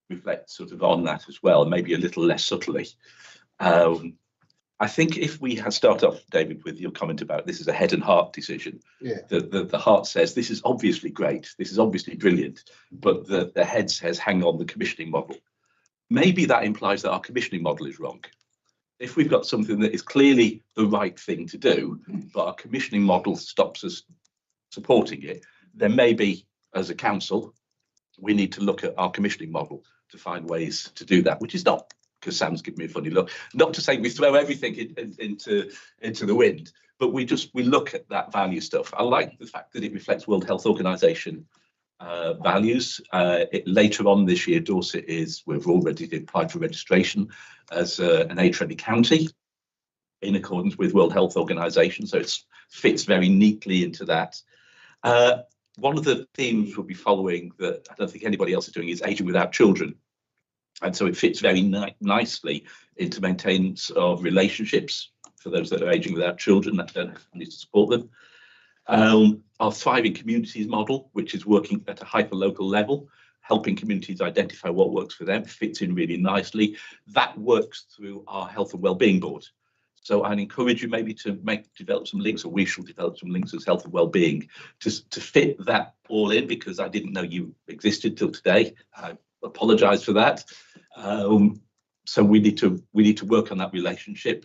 reflect sort of on that as well, maybe a little less subtly. I think if we had started off, David, with your comment about this is a head and heart decision, yeah. The heart says this is obviously great, this is obviously brilliant, but the head says hang on, the commissioning model. Maybe that implies that our commissioning model is wrong. If we've got something that is clearly the right thing to do, but our commissioning model stops us supporting it, then maybe as a council, we need to look at our commissioning model to find ways to do that, which is not, because Sam's given me a funny look, not to say we throw everything into the wind, but we look at that value stuff. I like the fact that it reflects World Health Organization values. Later on this year, Dorset we've already applied for registration as an age-friendly county in accordance with World Health Organization, so it fits very neatly into that. One of the themes we'll be following that I don't think anybody else is doing is ageing without children. And so it fits very nicely into maintenance of relationships for those that are ageing without children that don't need to support them. Our Thriving Communities model, which is working at a hyper-local level, helping communities identify what works for them, fits in really nicely. That works through our Health and Wellbeing Board. So I'd encourage you maybe to develop some links, or we shall develop some links as Health and Wellbeing to fit that all in, because I didn't know you existed till today. I apologise for that. So we need to work on that relationship.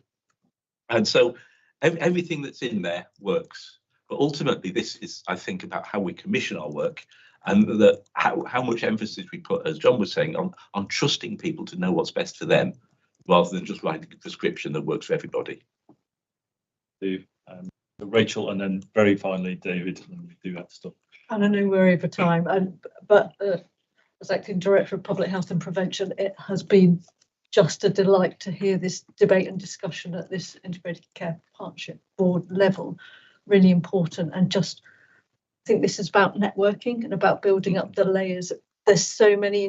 And so everything that's in there works. But ultimately, this is, I think, about how we commission our work and how much emphasis we put, as John was saying, on trusting people to know what's best for them, rather than just writing a prescription that works for everybody. Rachel, and then very finally David, and we do have to stop. And I know we're over time, but as acting director of public health and prevention, it has been just a delight to hear this debate and discussion at this integrated care partnership board level. Really important, and just I think this is about networking and about building up the layers. There's so many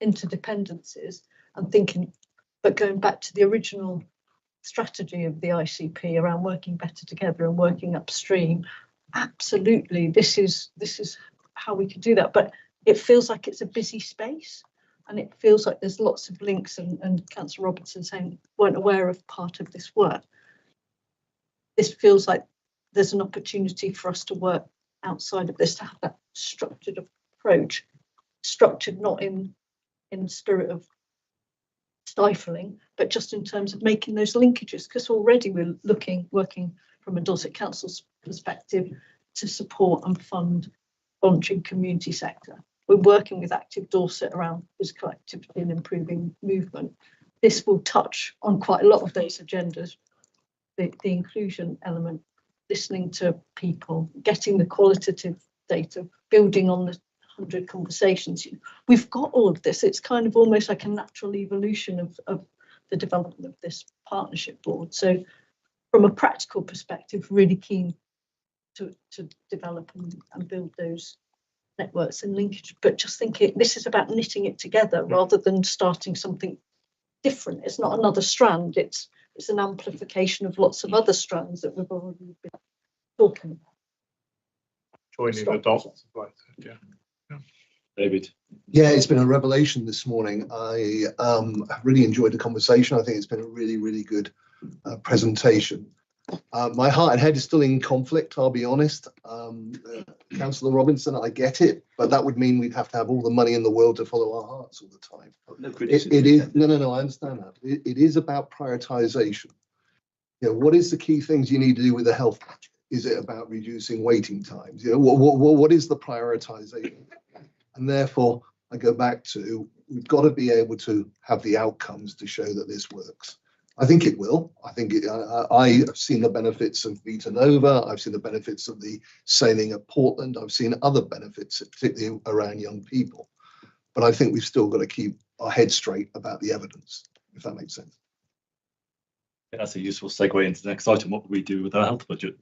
interdependencies, and thinking, but going back to the original strategy of the ICP around working better together and working upstream, absolutely, this is how we can do that. But it feels like it's a busy space, and it feels like there's lots of links, and Councillor Robinson saying weren't aware of part of this work. This feels like there's an opportunity for us to work outside of this, to have that structured approach, structured not in the spirit of stifling, but just in terms of making those linkages, because already we're working from a Dorset Council's perspective to support and fund voluntary community sector. We're working with Active Dorset around physical activity and improving movement. This will touch on quite a lot of those agendas, the inclusion element, listening to people, getting the qualitative data, building on the 100 conversations. We've got all of this. It's kind of almost like a natural evolution of the development of this partnership board. So from a practical perspective, really keen to develop and build those networks and linkage, but just thinking this is about knitting it together rather than starting something different. It's not another strand, it's an amplification of lots of other strands that we've already been talking about. Joining the dots, right? Yeah. David. Yeah, it's been a revelation this morning. I really enjoyed the conversation. I think it's been a really, really good presentation. My heart and head is still in conflict, I'll be honest. Councillor Robinson, I get it, but that would mean we'd have to have all the money in the world to follow our hearts all the time. It is, no, I understand that. It is about prioritisation. You know, what is the key things you need to do with the health budget? Is it about reducing waiting times? You know, what is the prioritisation? And therefore, I go back to, we've got to be able to have the outcomes to show that this works. I think it will. I think I have seen the benefits of Vita Nova. I've seen the benefits of the sailing at Portland. I've seen other benefits, particularly around young people. But I think we've still got to keep our heads straight about the evidence, if that makes sense. That's a useful segue into the next item. What we do with our health budget?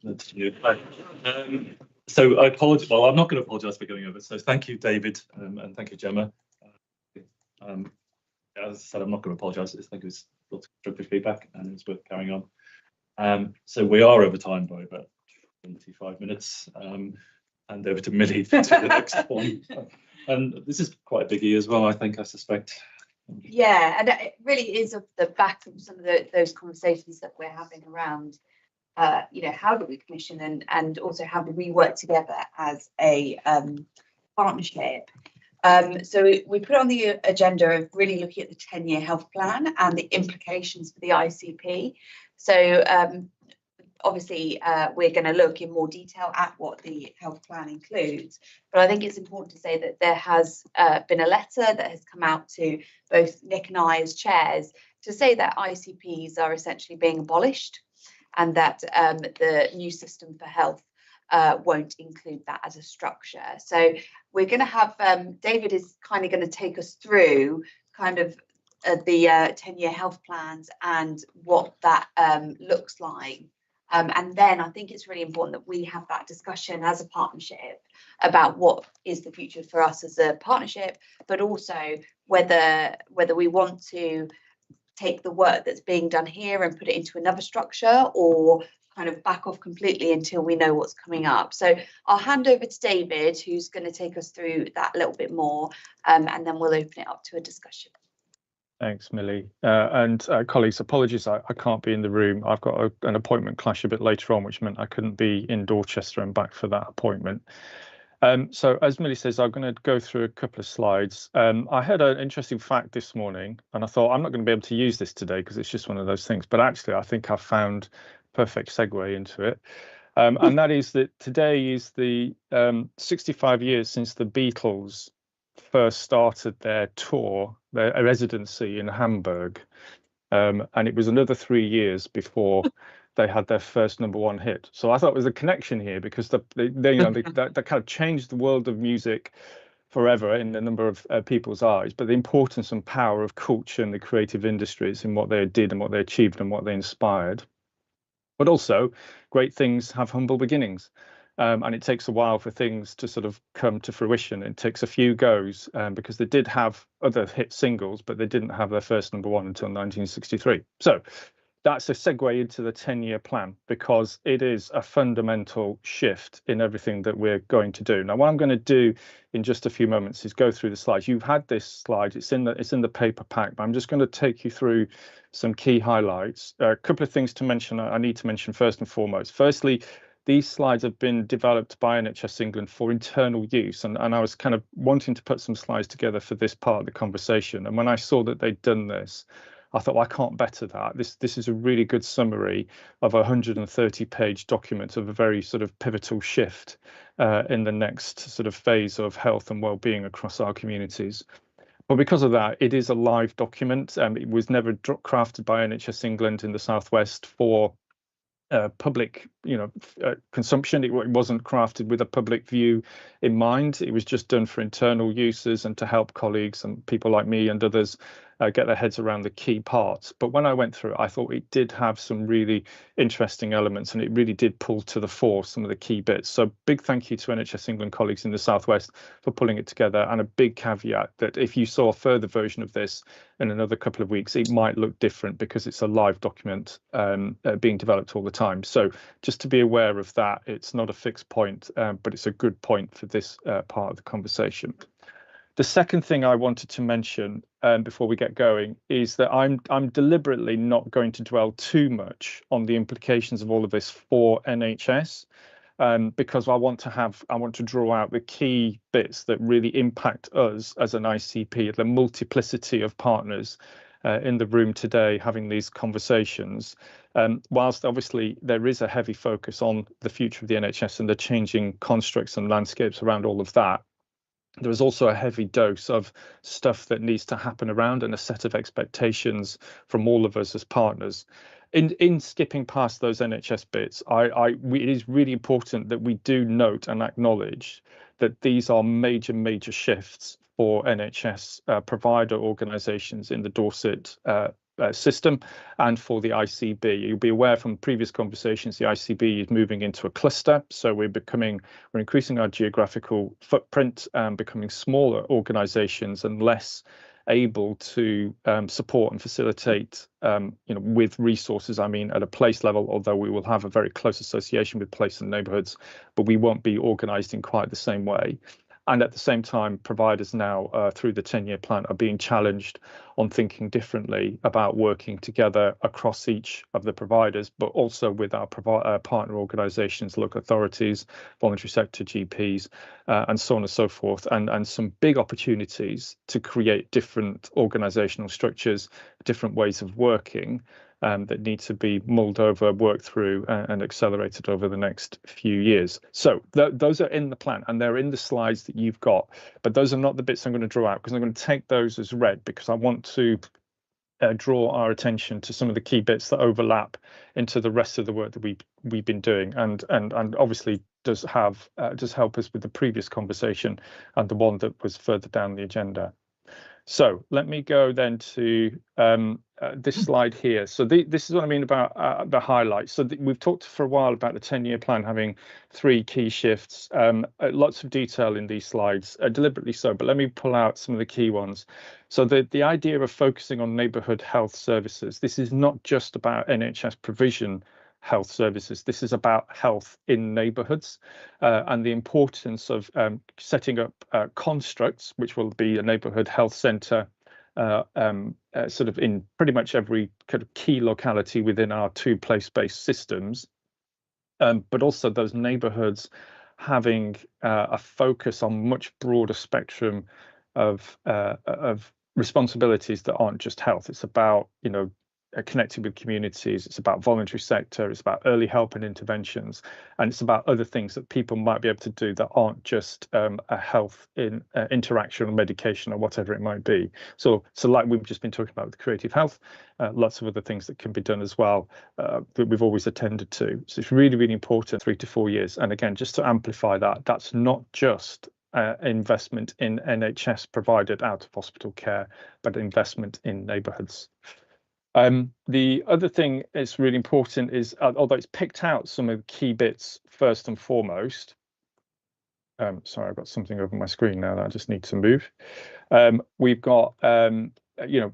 So I apologise. Well, I'm not going to apologise for going over. So thank you, David, and thank you, Gemma. As I said, I'm not going to apologise. I think it was lots of constructive feedback, and it's worth carrying on. So we are over time by about 25 minutes. And over to Millie to the next one. And this is quite a biggie as well, I suspect. Yeah, and it really is of the back of some of those conversations that we're having around, how do we commission and also how do we work together as a partnership. So we put on the agenda of really looking at the 10-year health plan and the implications for the ICP. So obviously, we're going to look in more detail at what the health plan includes. But I think it's important to say that there has been a letter that has come out to both Nick and I as chairs to say that ICPs are essentially being abolished and that the new system for health won't include that as a structure. So we're going to have, David is kind of going to take us through kind of the 10-year health plans and what that looks like. And then I think it's really important that we have that discussion as a partnership about what is the future for us as a partnership, but also whether we want to take the work that's being done here and put it into another structure or kind of back off completely until we know what's coming up. So I'll hand over to David, who's going to take us through that a little bit more, and then we'll open it up to a discussion. Thanks, Millie. And colleagues, apologies, I can't be in the room. I've got an appointment clash a bit later on, which meant I couldn't be in Dorchester and back for that appointment. So as Millie says, I'm going to go through a couple of slides. I heard an interesting fact this morning, and I thought I'm not going to be able to use this today because it's just one of those things. But actually, I think I've found perfect segue into it. And that is that today is the 65 years since the Beatles first started their tour, their residency in Hamburg. And it was another 3 years before they had their first #1 hit. So I thought there was a connection here because they that kind of changed the world of music forever in a number of people's eyes. But the importance and power of culture and the creative industries in what they did and what they achieved and what they inspired. But also, great things have humble beginnings. And it takes a while for things to sort of come to fruition. It takes a few goes because they did have other hit singles, but they didn't have their first #1 until 1963. So that's a segue into the 10-year plan, because it is a fundamental shift in everything that we're going to do. Now, what I'm going to do in just a few moments is go through the slides. You've had this slide, it's in the paper pack, but I'm just going to take you through some key highlights. A couple of things to mention, I need to mention first and foremost. Firstly, these slides have been developed by NHS England for internal use, and I was kind of wanting to put some slides together for this part of the conversation. And when I saw that they'd done this, I thought, well, I can't better that. This is a really good summary of a 130-page document of a very sort of pivotal shift in the next sort of phase of health and well-being across our communities. But because of that, it is a live document. It was never crafted by NHS England in the Southwest for public, consumption. It wasn't crafted with a public view in mind. It was just done for internal uses and to help colleagues and people like me and others get their heads around the key parts. But when I went through it, I thought it did have some really interesting elements, and it really did pull to the fore some of the key bits. So big thank you to NHS England colleagues in the Southwest for pulling it together, and a big caveat that if you saw a further version of this in another couple of weeks, it might look different because it's a live document being developed all the time. So just to be aware of that, it's not a fixed point, but it's a good point for this part of the conversation. The second thing I wanted to mention before we get going is that I'm deliberately not going to dwell too much on the implications of all of this for NHS, because I want to draw out the key bits that really impact us as an ICP, the multiplicity of partners in the room today having these conversations. Whilst obviously there is a heavy focus on the future of the NHS and the changing constructs and landscapes around all of that, there is also a heavy dose of stuff that needs to happen around and a set of expectations from all of us as partners. In skipping past those NHS bits, it is really important that we do note and acknowledge that these are major shifts for NHS provider organisations in the Dorset system and for the ICB. You'll be aware from previous conversations, the ICB is moving into a cluster. So we're increasing our geographical footprint and becoming smaller organisations and less able to support and facilitate, with resources, at a place level, although we will have a very close association with place and neighbourhoods, but we won't be organised in quite the same way. And at the same time, providers now, through the 10-year plan, are being challenged on thinking differently about working together across each of the providers, but also with our partner organisations, local authorities, voluntary sector GPs, and so on and so forth, and some big opportunities to create different organisational structures, different ways of working, that need to be mulled over, worked through, and accelerated over the next few years. So those are in the plan and they're in the slides that you've got, but those are not the bits I'm going to draw out, because I'm going to take those as read, because I want to draw our attention to some of the key bits that overlap into the rest of the work that we've been doing, and obviously does help us with the previous conversation and the one that was further down the agenda. So let me go then to this slide here. So this is what I mean about the highlights. So we've talked for a while about the 10-year plan having 3 key shifts. Lots of detail in these slides, deliberately so, but let me pull out some of the key ones. So the idea of focusing on neighbourhood health services, this is not just about NHS provision health services. This is about health in neighbourhoods, and the importance of setting up constructs, which will be a neighbourhood health centre, sort of in pretty much every kind of key locality within our 2 place-based systems, but also those neighbourhoods having a focus on much broader spectrum of responsibilities that aren't just health. It's about connecting with communities, it's about voluntary sector, it's about early help and interventions, and it's about other things that people might be able to do that aren't just a health interaction or medication or whatever it might be. So like we've just been talking about with creative health, lots of other things that can be done as well that we've always attended to. So it's really, really important, 3 to 4 years. And again, just to amplify that, that's not just investment in NHS provided out of hospital care, but investment in neighbourhoods. The other thing that's really important is, although it's picked out some of the key bits first and foremost, sorry, I've got something over my screen now that I just need to move. We've got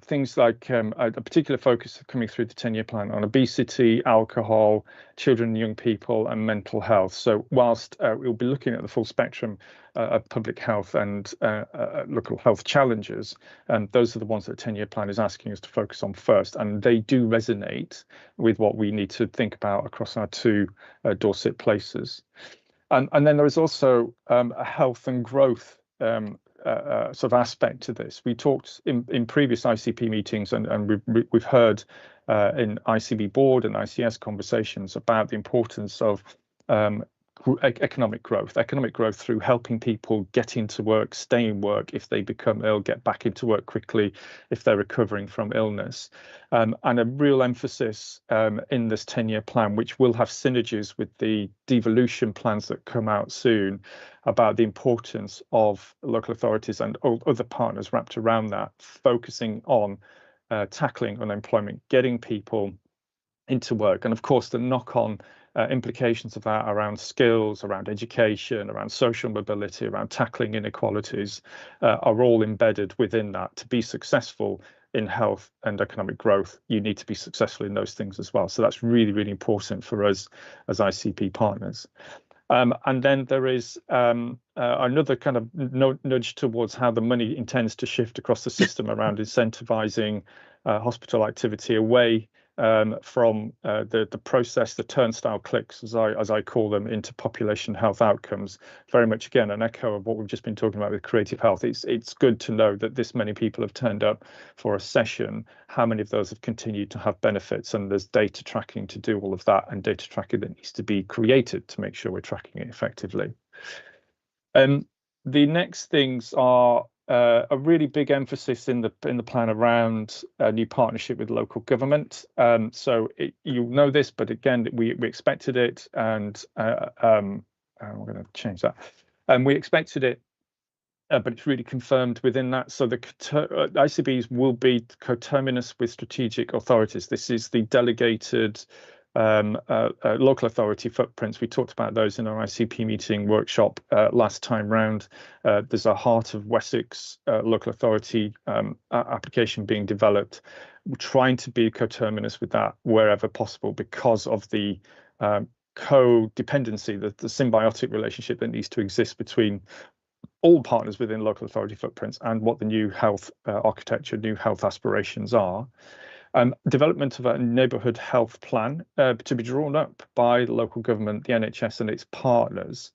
things like a particular focus coming through the 10-year plan on obesity, alcohol, children and young people, and mental health. So whilst we'll be looking at the full spectrum of public health and local health challenges, those are the ones that the 10-year plan is asking us to focus on first, and they do resonate with what we need to think about across our 2 Dorset places. And then there is also a health and growth sort of aspect to this. We talked in previous ICP meetings, and we've heard in ICB board and ICS conversations about the importance of economic growth through helping people get into work, stay in work if they become ill, get back into work quickly if they're recovering from illness, and a real emphasis in this 10-year plan, which will have synergies with the devolution plans that come out soon, about the importance of local authorities and other partners wrapped around that, focusing on tackling unemployment, getting people into work, and of course the knock-on implications of that around skills, around education, around social mobility, around tackling inequalities are all embedded within that. To be successful in health and economic growth, you need to be successful in those things as well. So that's really, really important for us as ICP partners. And then there is another kind of nudge towards how the money intends to shift across the system around incentivising hospital activity away from the process, the turnstile clicks, as I call them, into population health outcomes. Very much, again, an echo of what we've just been talking about with creative health. It's good to know that this many people have turned up for a session, how many of those have continued to have benefits, and there's data tracking to do all of that, and data tracking that needs to be created to make sure we're tracking it effectively. The next things are a really big emphasis in the plan around a new partnership with local government. So you'll know this, but again, we expected it, and I'm going to change that. We expected it, but it's really confirmed within that. So the ICBs will be coterminous with strategic authorities. This is the delegated local authority footprints. We talked about those in our ICP meeting workshop last time round. There's a Heart of Wessex local authority application being developed. We're trying to be coterminous with that wherever possible because of the codependency, the symbiotic relationship that needs to exist between all partners within local authority footprints and what the new health architecture, new health aspirations are. Development of a neighbourhood health plan to be drawn up by the local government, the NHS and its partners.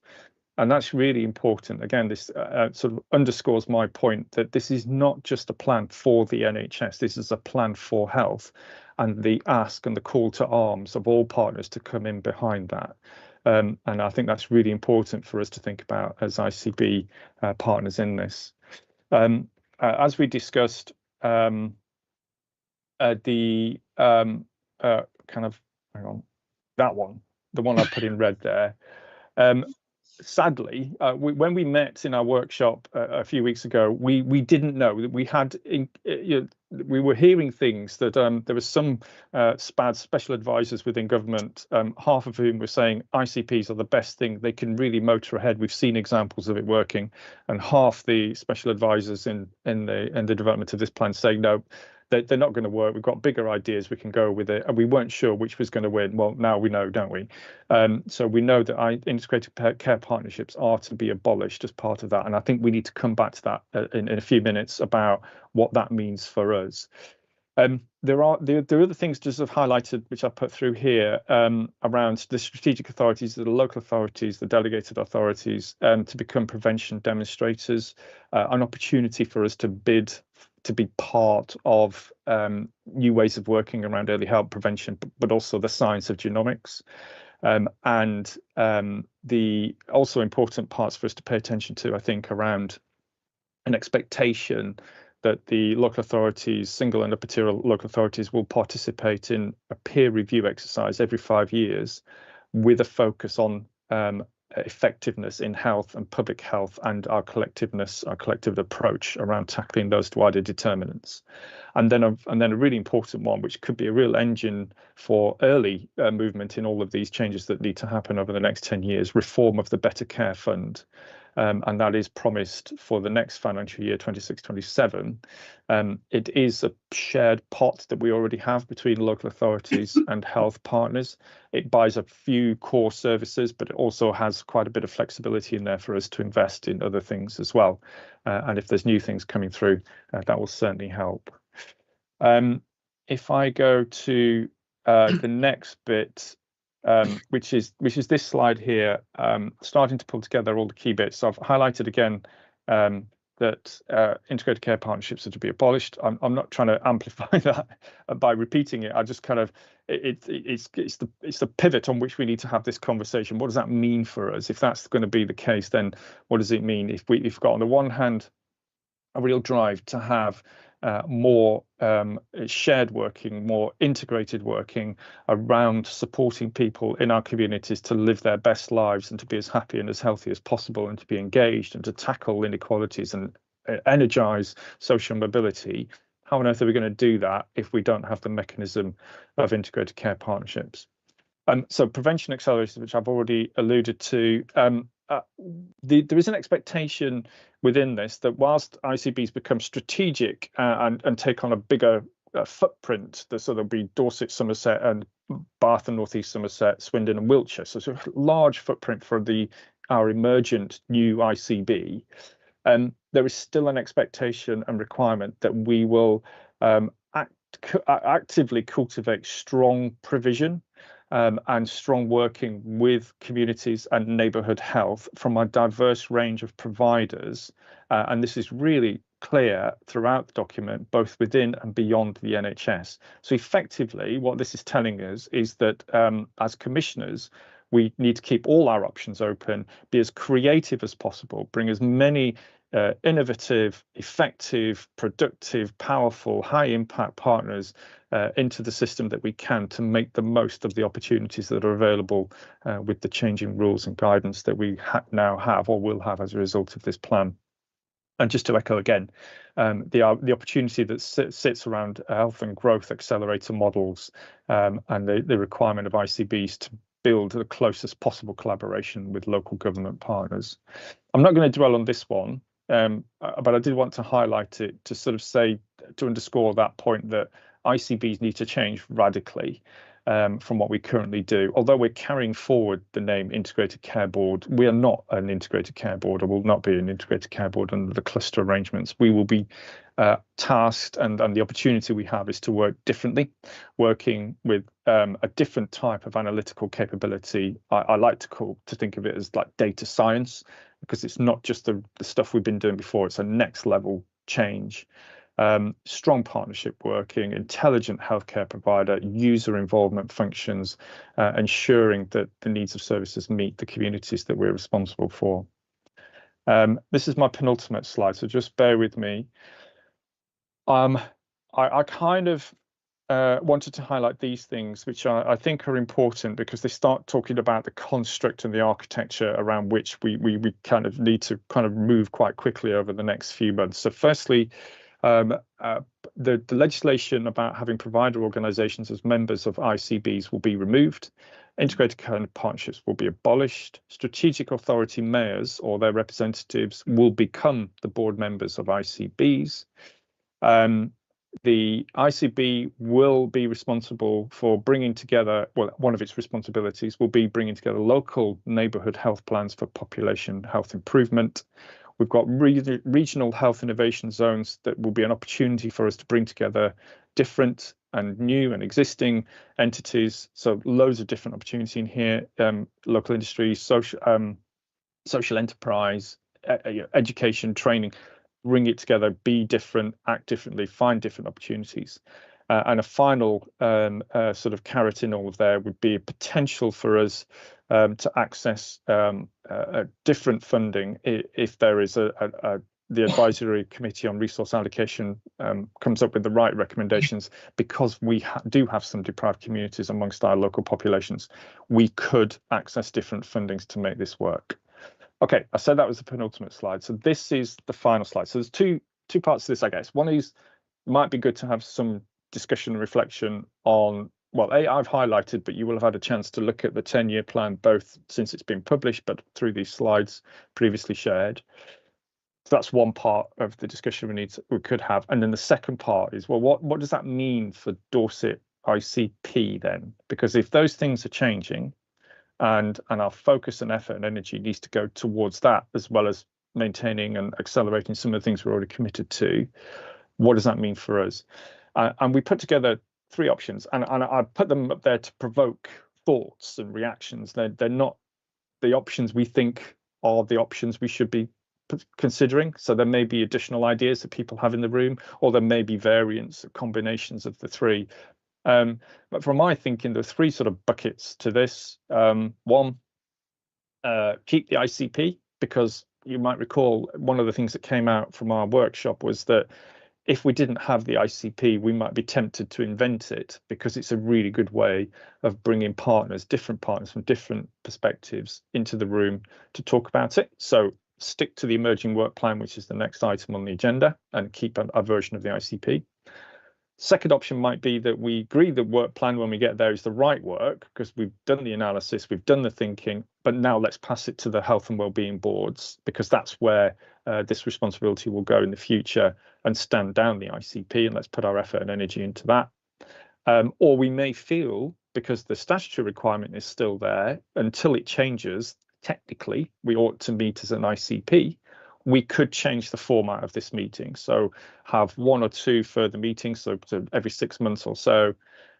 And that's really important. Again, this sort of underscores my point that this is not just a plan for the NHS. This is a plan for health, and the ask and the call to arms of all partners to come in behind that. And I think that's really important for us to think about as ICB partners in this. As we discussed, the kind of, hang on, that one, the one I put in red there. Sadly, when we met in our workshop a few weeks ago, we didn't know that we had, we were hearing things that there was some SPAD special advisors within government, half of whom were saying ICPs are the best thing, they can really motor ahead. We've seen examples of it working, and half the special advisors in the development of this plan saying no, they're not going to work. We've got bigger ideas, we can go with it, and we weren't sure which was going to win. Well, now we know, don't we? So we know that integrated care partnerships are to be abolished as part of that, and I think we need to come back to that in a few minutes about what that means for us. There are other things just have highlighted, which I put through here, around the strategic authorities, the local authorities, the delegated authorities, to become prevention demonstrators, an opportunity for us to bid to be part of new ways of working around early health prevention, but also the science of genomics. And the also important parts for us to pay attention to, I think, around an expectation that the local authorities, single and upper tier local authorities, will participate in a peer review exercise every 5 years with a focus on effectiveness in health and public health and our collective approach around tackling those wider determinants. And then a really important one, which could be a real engine for early movement in all of these changes that need to happen over the next 10 years, reform of the Better Care Fund. And that is promised for the next financial year, 26-27. It is a shared pot that we already have between local authorities and health partners. It buys a few core services, but it also has quite a bit of flexibility in there for us to invest in other things as well. And if there's new things coming through, that will certainly help. If I go to the next bit, which is this slide here, starting to pull together all the key bits. So I've highlighted again that integrated care partnerships are to be abolished. I'm not trying to amplify that by repeating it. I just kind of it's the pivot on which we need to have this conversation. What does that mean for us? If that's going to be the case, then what does it mean if we've got on the one hand a real drive to have more shared working, more integrated working around supporting people in our communities to live their best lives and to be as happy and as healthy as possible and to be engaged and to tackle inequalities and energize social mobility. How on earth are we going to do that if we don't have the mechanism of integrated care partnerships? So prevention accelerators, which I've already alluded to, there is an expectation within this that whilst ICBs become strategic and take on a bigger footprint, so there'll be Dorset, Somerset, and Bath and North East Somerset, Swindon and Wiltshire, so it's a large footprint for our emergent new ICB. There is still an expectation and requirement that we will actively cultivate strong provision and strong working with communities and neighbourhood health from a diverse range of providers. And this is really clear throughout the document, both within and beyond the NHS. So effectively, what this is telling us is that as commissioners, we need to keep all our options open, be as creative as possible, bring as many innovative, effective, productive, powerful, high impact partners into the system that we can to make the most of the opportunities that are available with the changing rules and guidance that we now have or will have as a result of this plan. And just to echo again, the opportunity that sits around health and growth accelerator models and the requirement of ICBs to build the closest possible collaboration with local government partners. I'm not going to dwell on this one, but I did want to highlight it to sort of say, to underscore that point that ICBs need to change radically from what we currently do. Although we're carrying forward the name Integrated Care Board, we are not an integrated care board, or will not be an integrated care board under the cluster arrangements. We will be tasked, and the opportunity we have is to work differently, working with a different type of analytical capability. I like to think of it as like data science, because it's not just the stuff we've been doing before, it's a next level change. Strong partnership working, intelligent healthcare provider, user involvement functions, ensuring that the needs of services meet the communities that we're responsible for. This is my penultimate slide, so just bear with me. I kind of wanted to highlight these things, which I think are important because they start talking about the construct and the architecture around which we kind of need to kind of move quite quickly over the next few months. So firstly, the legislation about having provider organisations as members of ICBs will be removed. Integrated care partnerships will be abolished. Strategic authority mayors or their representatives will become the board members of ICBs. The ICB will be responsible for bringing together, well, one of its responsibilities will be bringing together local neighbourhood health plans for population health improvement. We've got regional health innovation zones that will be an opportunity for us to bring together different and new and existing entities. So loads of different opportunity in here, local industry, social enterprise, education, training, bring it together, be different, act differently, find different opportunities. And a final sort of carrot in all of there would be a potential for us to access different funding if there is the advisory committee on resource allocation comes up with the right recommendations, because we do have some deprived communities amongst our local populations. We could access different fundings to make this work. Okay, I said that was the penultimate slide. So this is the final slide. So there's two parts to this, I guess. One is, might be good to have some discussion and reflection on, well, I've highlighted, but you will have had a chance to look at the 10-year plan, both since it's been published, but through these slides previously shared. So that's one part of the discussion we could have. And then the second part is, well, what does that mean for Dorset ICP then? Because if those things are changing, and our focus and effort and energy needs to go towards that, as well as maintaining and accelerating some of the things we're already committed to, what does that mean for us? And we put together 3 options, and I put them up there to provoke thoughts and reactions. They're not the options we think are the options we should be considering. So there may be additional ideas that people have in the room, or there may be variants, combinations of the 3. But from my thinking, there are 3 sort of buckets to this. One, keep the ICP, because you might recall one of the things that came out from our workshop was that if we didn't have the ICP, we might be tempted to invent it, because it's a really good way of bringing partners, different partners from different perspectives into the room to talk about it. So stick to the emerging work plan, which is the next item on the agenda, and keep a version of the ICP. Second option might be that we agree the work plan when we get there is the right work, because we've done the analysis, we've done the thinking, but now let's pass it to the health and wellbeing boards, because that's where this responsibility will go in the future, and stand down the ICP, and let's put our effort and energy into that. Or we may feel, because the statutory requirement is still there, until it changes, technically, we ought to meet as an ICP. We could change the format of this meeting, so have 1 or 2 further meetings, so every 6 months or so,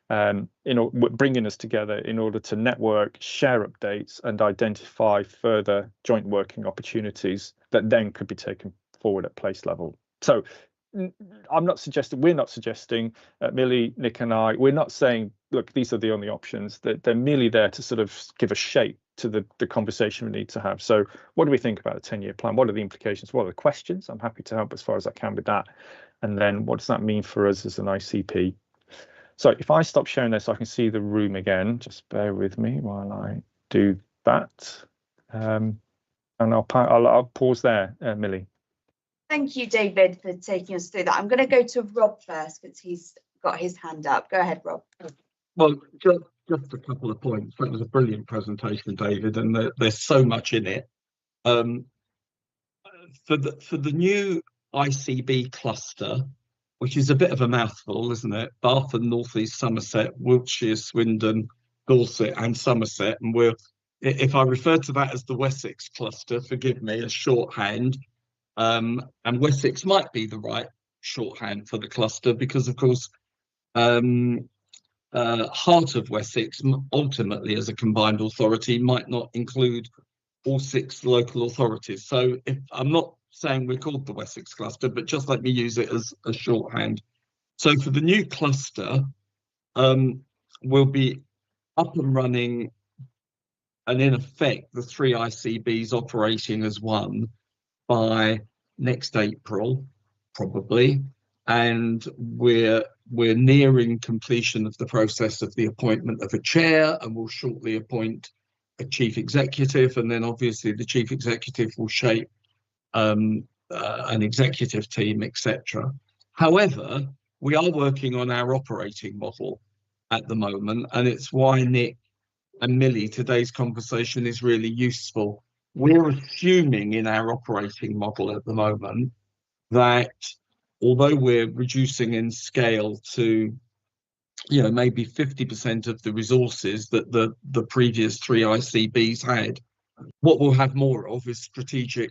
bringing us together in order to network, share updates, and identify further joint working opportunities that then could be taken forward at place level. So we're not suggesting, Millie, Nick and I, we're not saying, look, these are the only options. They're merely there to sort of give a shape to the conversation we need to have. So what do we think about a 10-year plan? What are the implications? What are the questions? I'm happy to help as far as I can with that. And then what does that mean for us as an ICP? So if I stop sharing this, I can see the room again. Just bear with me while I do that. And I'll pause there, Millie. Thank you, David, for taking us through that. I'm going to go to Rob first, because he's got his hand up. Go ahead, Rob. Well, just a couple of points. That was a brilliant presentation, David, and there's so much in it. For the new ICB cluster, which is a bit of a mouthful, isn't it? Bath and North East Somerset, Wiltshire, Swindon, Dorset, and Somerset. And if I refer to that as the Wessex cluster, forgive me, as shorthand. And Wessex might be the right shorthand for the cluster, because, of course, Heart of Wessex ultimately as a combined authority might not include all 6 local authorities. So I'm not saying we're called the Wessex cluster, but just let me use it as a shorthand. So for the new cluster, we'll be up and running, and in effect the 3 ICBs operating as one by next April, probably. And we're nearing completion of the process of the appointment of a chair, and we'll shortly appoint a chief executive, and then obviously the chief executive will shape an executive team, etc. However, we are working on our operating model at the moment, and it's why Nick and Millie, today's conversation is really useful. We're assuming in our operating model at the moment that although we're reducing in scale to, maybe 50% of the resources that the previous 3 ICBs had, what we'll have more of is strategic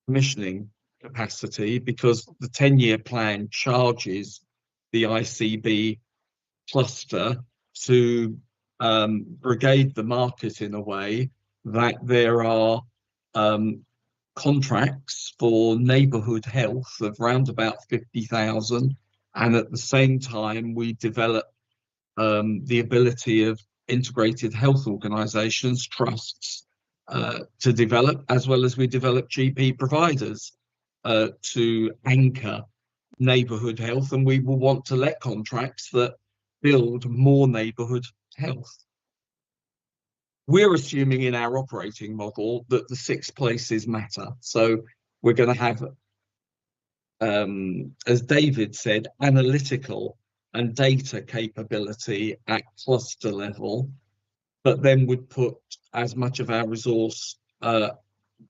commissioning capacity, because the 10-year plan charges the ICB cluster to brigade the market in a way that there are contracts for neighbourhood health of round about 50,000, and at the same time we develop the ability of integrated health organisations, trusts, to develop, as well as we develop GP providers to anchor neighbourhood health, and we will want to let contracts that build more neighbourhood health. We're assuming in our operating model that the 6 places matter. So we're going to have, as David said, analytical and data capability at cluster level, but then would put as much of our resource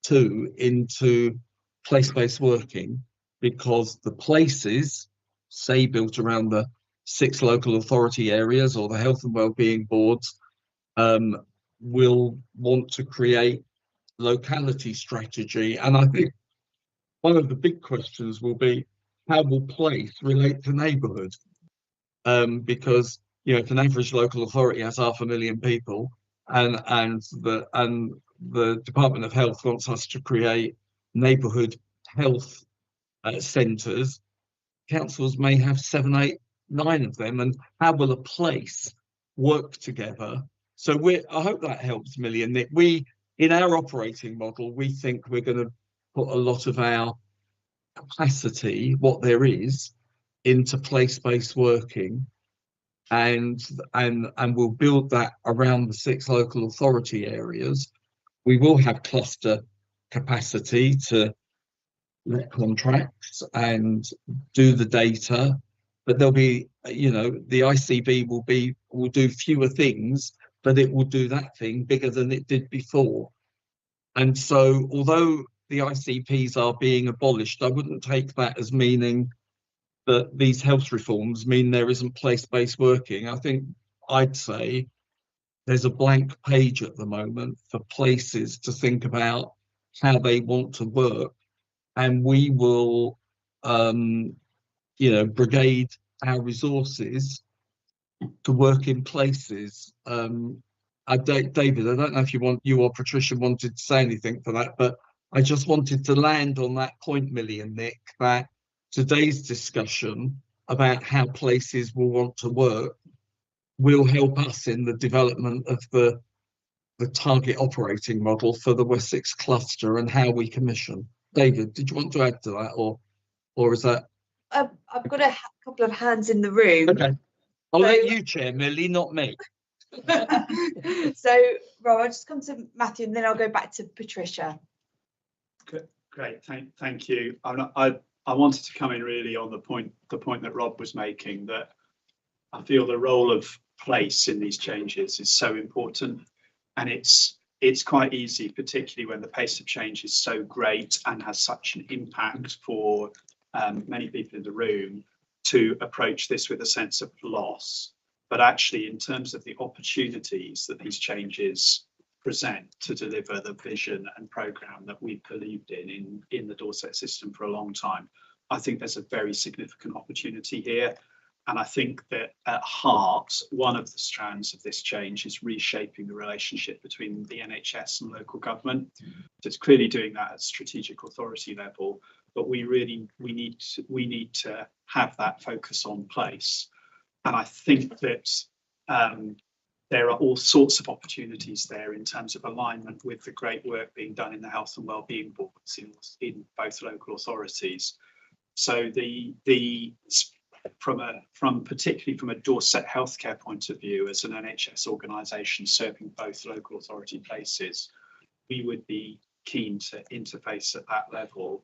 into place-based working, because the places, say built around the 6 local authority areas or the health and wellbeing boards, will want to create locality strategy. And I think one of the big questions will be, how will place relate to neighbourhood? Because, you know, if an average local authority has 500,000 people and the Department of Health wants us to create neighbourhood health centres, councils may have 7, 8, 9 of them, and how will a place work together? So I hope that helps, Millie, and that we, in our operating model, we think we're going to put a lot of our capacity, what there is, into place-based working, and we'll build that around the 6 local authority areas. We will have cluster capacity to let contracts and do the data, but there'll be, you know, the ICB will do fewer things, but it will do that thing bigger than it did before. And so, although the ICPs are being abolished, I wouldn't take that as meaning that these health reforms mean there isn't place-based working. I think I'd say there's a blank page at the moment for places to think about how they want to work, and we will, you know, brigade our resources to work in places. David, I don't know if you or Patricia wanted to say anything for that, but I just wanted to land on that point, Millie and Nick, that today's discussion about how places will want to work will help us in the development of the target operating model for the Wessex cluster and how we commission. David, did you want to add to that, or is that? I've got a couple of hands in the room. Okay, I'll let you chair, Millie, not me. So, Rob, I'll just come to Matthew and then I'll go back to Patricia. Great, thank you. I wanted to come in really on the point that Rob was making, that I feel the role of place in these changes is so important, and it's quite easy, particularly when the pace of change is so great and has such an impact for many people in the room, to approach this with a sense of loss. But actually, in terms of the opportunities that these changes present to deliver the vision and programme that we've believed in the Dorset system for a long time, I think there's a very significant opportunity here. And I think that at heart, one of the strands of this change is reshaping the relationship between the NHS and local government. So it's clearly doing that at strategic authority level, but we need to have that focus on place. And I think that there are all sorts of opportunities there in terms of alignment with the great work being done in the health and wellbeing boards in both local authorities. So particularly from a Dorset healthcare point of view, as an NHS organisation serving both local authority places, we would be keen to interface at that level.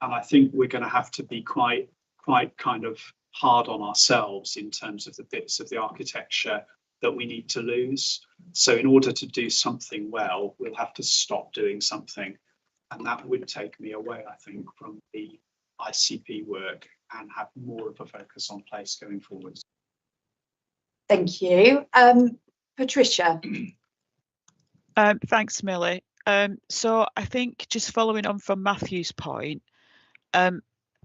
And I think we're going to have to be quite kind of hard on ourselves in terms of the bits of the architecture that we need to lose. So in order to do something well, we'll have to stop doing something. And that would take me away, I think, from the ICP work and have more of a focus on place going forward. Thank you. Patricia. Thanks, Millie. So I think just following on from Matthew's point,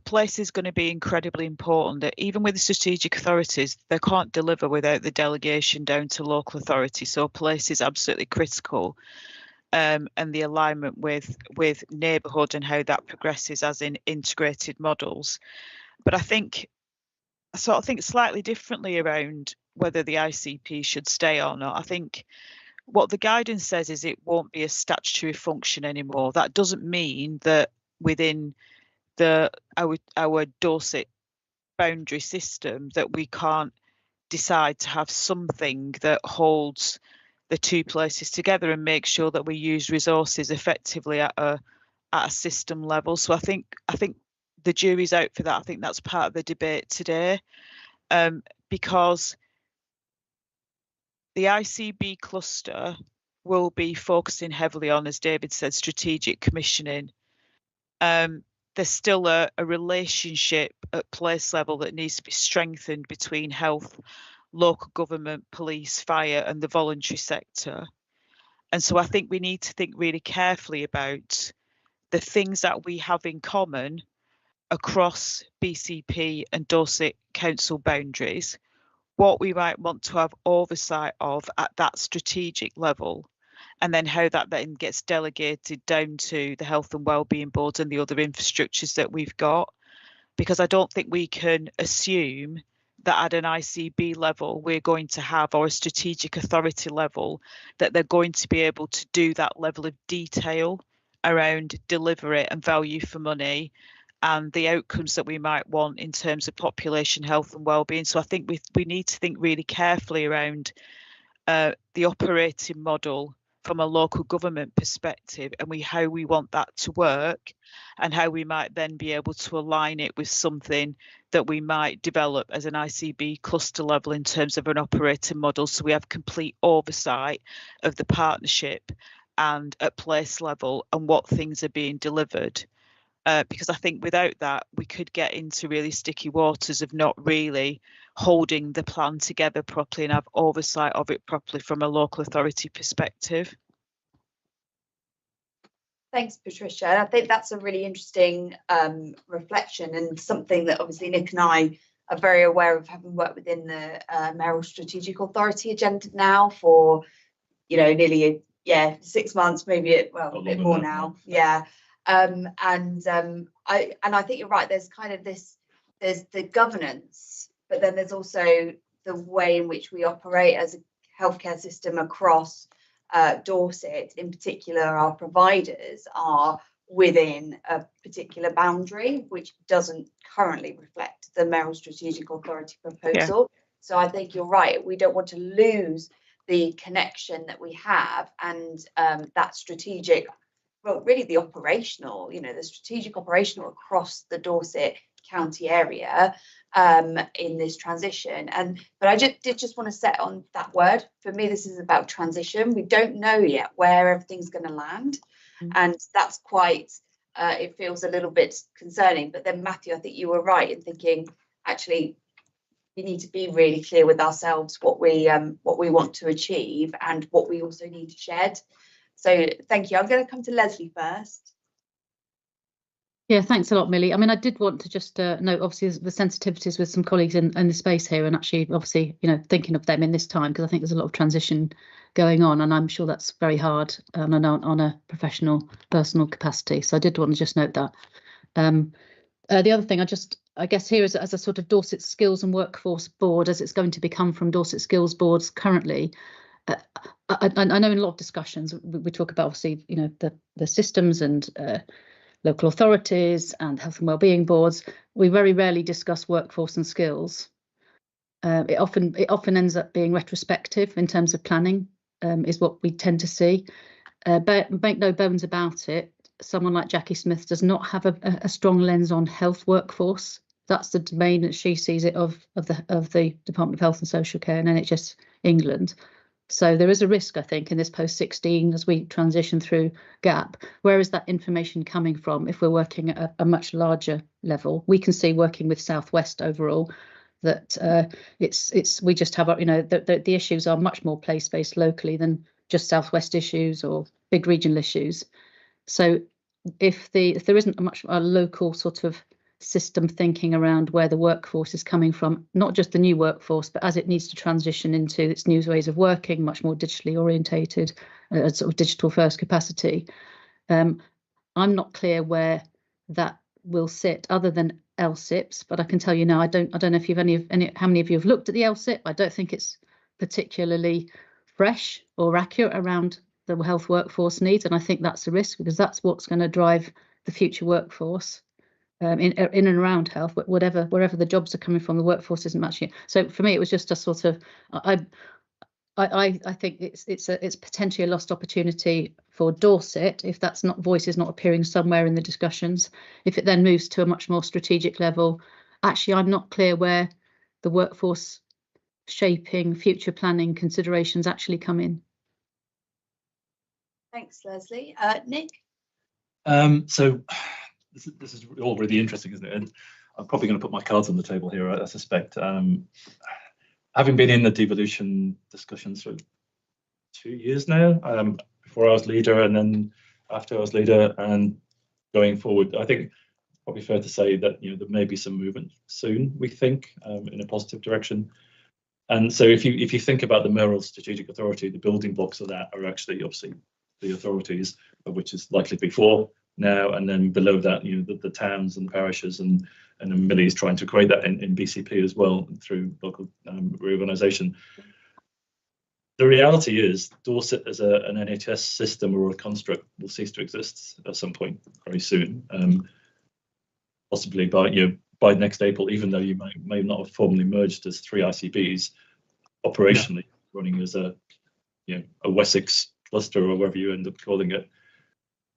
place is going to be incredibly important. That even with the strategic authorities, they can't deliver without the delegation down to local authority. So place is absolutely critical. and the alignment with neighbourhood and how that progresses as in integrated models. But I sort of think slightly differently around whether the ICP should stay or not. I think what the guidance says is it won't be a statutory function anymore. That doesn't mean that within our Dorset boundary system that we can't decide to have something that holds the two places together and make sure that we use resources effectively at a system level. So I think the jury's out for that. I think that's part of the debate today, because the ICB cluster will be focusing heavily on, as David said, strategic commissioning. There's still a relationship at place level that needs to be strengthened between health, local government, police, fire and the voluntary sector. And so I think we need to think really carefully about the things that we have in common across BCP and Dorset Council boundaries, what we might want to have oversight of at that strategic level, and then how that then gets delegated down to the health and wellbeing boards and the other infrastructures that we've got. Because I don't think we can assume that at an ICB level we're going to have, or a strategic authority level, that they're going to be able to do that level of detail around delivery and value for money and the outcomes that we might want in terms of population health and wellbeing. So I think we need to think really carefully around the operating model from a local government perspective, and how we want that to work, and how we might then be able to align it with something that we might develop as an ICB cluster level in terms of an operating model, so we have complete oversight of the partnership and at place level and what things are being delivered. Because I think without that, we could get into really sticky waters of not really holding the plan together properly and have oversight of it properly from a local authority perspective. Thanks, Patricia. I think that's a really interesting reflection, and something that obviously Nick and I are very aware of, having worked within the Mayoral Strategic Authority agenda now for, nearly 6 months, maybe a bit more now. Yeah. I think you're right. There's kind of there's the governance, but then there's also the way in which we operate as a healthcare system across Dorset. In particular, our providers are within a particular boundary, which doesn't currently reflect the Mayoral Strategic Authority proposal. Yeah. So I think you're right. We don't want to lose the connection that we have, and that strategic, really the operational, the strategic operational across the Dorset County area in this transition. But I did just want to set on that word. For me, this is about transition. We don't know yet where everything's going to land. And that's quite, it feels a little bit concerning. But then, Matthew, I think you were right in thinking, actually, we need to be really clear with ourselves what we want to achieve and what we also need to shed. So thank you. I'm going to come to Leslie first. Yeah, thanks a lot, Millie. I mean, I did want to just note, obviously, the sensitivities with some colleagues in the space here, and actually, obviously, thinking of them in this time, because I think there's a lot of transition going on, and I'm sure that's very hard on a professional, personal capacity. So I did want to just note that. The other thing, I guess here is as a sort of Dorset Skills and Workforce Board, as it's going to become from Dorset Skills Boards currently. I know in a lot of discussions we talk about, obviously, the systems and local authorities and health and wellbeing boards. We very rarely discuss workforce and skills. It often ends up being retrospective in terms of planning, is what we tend to see. But make no bones about it, someone like Jackie Smith does not have a strong lens on health workforce. That's the domain that she sees it of the Department of Health and Social Care and NHS England. So there is a risk, I think, in this post-16 as we transition through GAP. Where is that information coming from if we're working at a much larger level? We can see, working with South West overall, that we just have the issues are much more place-based locally than just South West issues or big regional issues. So if there isn't a local sort of system thinking around where the workforce is coming from, not just the new workforce, but as it needs to transition into its new ways of working, much more digitally orientated, sort of digital first capacity. I'm not clear where that will sit other than LSIPs, but I can tell you now, I don't know if you've how many of you have looked at the LSIP. I don't think it's particularly fresh or accurate around the health workforce needs, and I think that's a risk because that's what's going to drive the future workforce in and around health, wherever the jobs are coming from. The workforce isn't matching it. So for me, it was just a sort of I think it's potentially a lost opportunity for Dorset if that's not voice is not appearing somewhere in the discussions. If it then moves to a much more strategic level, actually, I'm not clear where the workforce shaping, future planning considerations actually come in. Thanks, Leslie. Nick? So this is all really interesting, isn't it? And I'm probably going to put my cards on the table here, I suspect. Having been in the devolution discussions for 2 years now, before I was leader and then after I was leader and going forward, I think it's probably fair to say that there may be some movement soon, we think, in a positive direction. And so if you think about the mayoral strategic authority, the building blocks of that are actually obviously the authorities, which is likely to be 4 now, and then below that, the towns and the parishes, and then Millie is trying to create that in BCP as well through local reorganisation. The reality is Dorset as an NHS system or a construct will cease to exist at some point very soon, possibly by next April, even though you may not have formally merged as 3 ICBs, operationally running as a Wessex cluster or whatever you end up calling it.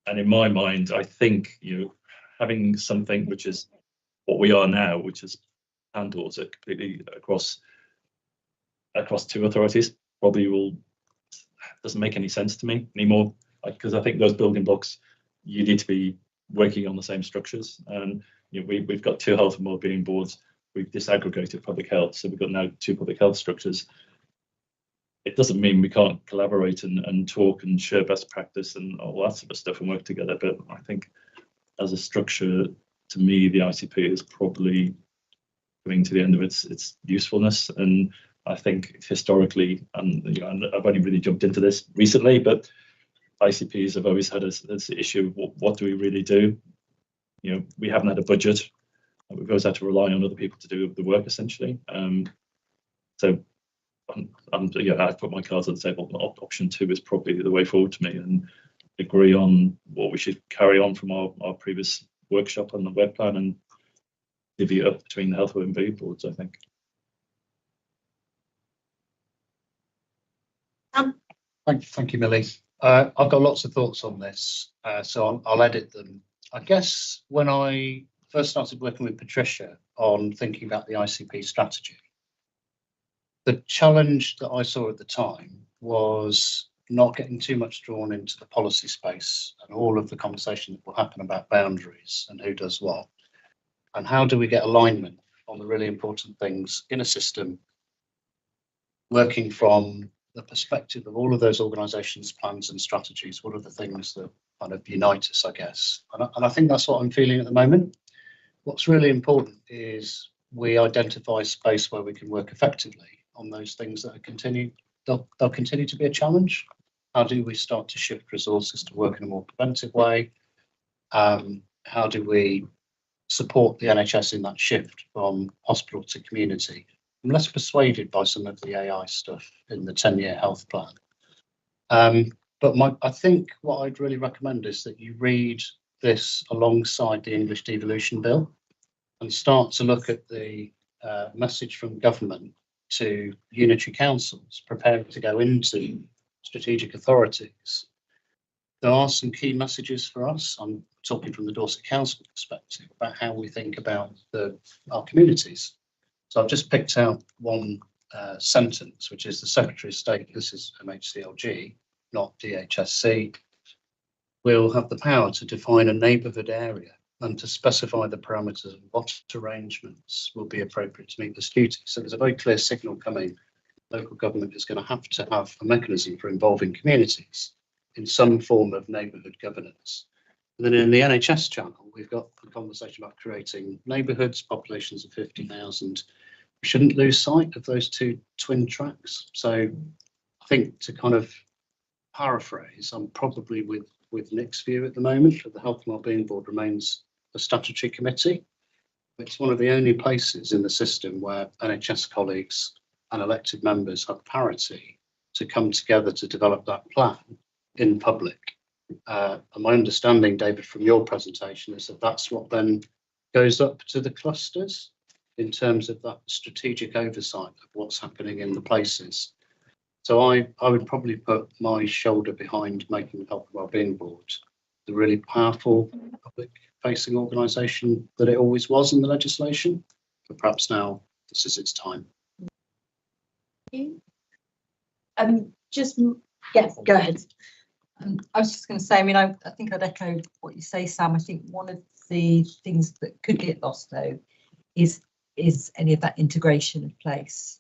And in my mind, I think having something which is what we are now, which is Dorset completely across 2 authorities, probably doesn't make any sense to me anymore, because I think those building blocks, you need to be working on the same structures. And we've got 2 health and wellbeing boards. We've disaggregated public health, so we've got now 2 public health structures. It doesn't mean we can't collaborate and talk and share best practice and all that sort of stuff and work together. But I think as a structure, to me, the ICP is probably coming to the end of its usefulness. And I think historically, and I've only really jumped into this recently, but ICPs have always had this issue of what do we really do? We haven't had a budget. We've always had to rely on other people to do the work, essentially. So I've put my cards on the table. Option 2 is probably the way forward to me, and agree on what we should carry on from our previous workshop on the web plan and divvy it up between the health and wellbeing boards, I think. Thank you, Millie. I've got lots of thoughts on this, so I'll edit them. I guess when I first started working with Patricia on thinking about the ICP strategy, the challenge that I saw at the time was not getting too much drawn into the policy space and all of the conversation that will happen about boundaries and who does what, and how do we get alignment on the really important things in a system, working from the perspective of all of those organisations' plans and strategies. What are the things that kind of unite us, I guess? And I think that's what I'm feeling at the moment. What's really important is we identify space where we can work effectively on those things that they'll continue to be a challenge. How do we start to shift resources to work in a more preventive way? How do we support the NHS in that shift from hospital to community? I'm less persuaded by some of the AI stuff in the 10-year health plan. But I think what I'd really recommend is that you read this alongside the English Devolution Bill and start to look at the message from government to unitary councils preparing to go into strategic authorities. There are some key messages for us. I'm talking from the Dorset Council perspective about how we think about our communities. So I've just picked out one sentence, which is the Secretary of State, this is MHCLG, not DHSC, will have the power to define a neighbourhood area and to specify the parameters of what arrangements will be appropriate to meet this duty. So there's a very clear signal coming. Local government is going to have a mechanism for involving communities in some form of neighbourhood governance. And then in the NHS channel, we've got a conversation about creating neighbourhoods, populations of 50,000. We shouldn't lose sight of those two twin tracks. So I think, to kind of paraphrase, I'm probably with Nick's view at the moment, that the Health and Wellbeing Board remains a statutory committee. It's one of the only places in the system where NHS colleagues and elected members have parity to come together to develop that plan in public. And my understanding, David, from your presentation, is that that's what then goes up to the clusters in terms of that strategic oversight of what's happening in the places. So I would probably put my shoulder behind making the Health and Wellbeing Board the really powerful public-facing organisation that it always was in the legislation, but perhaps now this is its time. Just yes, go ahead. I was just going to say, I mean, I think I'd echo what you say, Sam. I think one of the things that could get lost, though, is any of that integration of place.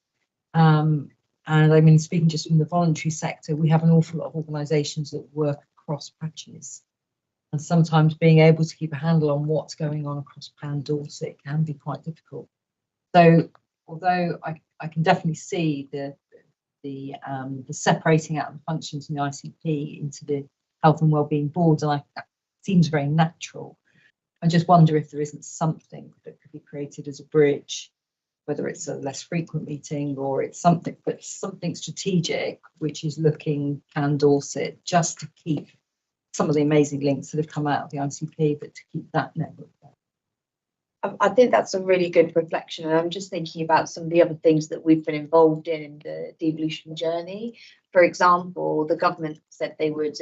And I mean, speaking just from the voluntary sector, we have an awful lot of organisations that work across patches. And sometimes being able to keep a handle on what's going on across Pan Dorset can be quite difficult. So although I can definitely see the separating out of the functions in the ICP into the Health and Wellbeing Board, and that seems very natural. I just wonder if there isn't something that could be created as a bridge, whether it's a less frequent meeting or it's something, but something strategic, which is looking Pan Dorset, just to keep some of the amazing links that have come out of the ICP, but to keep that network there. I think that's a really good reflection, and I'm just thinking about some of the other things that we've been involved in the devolution journey. For example, the government said they would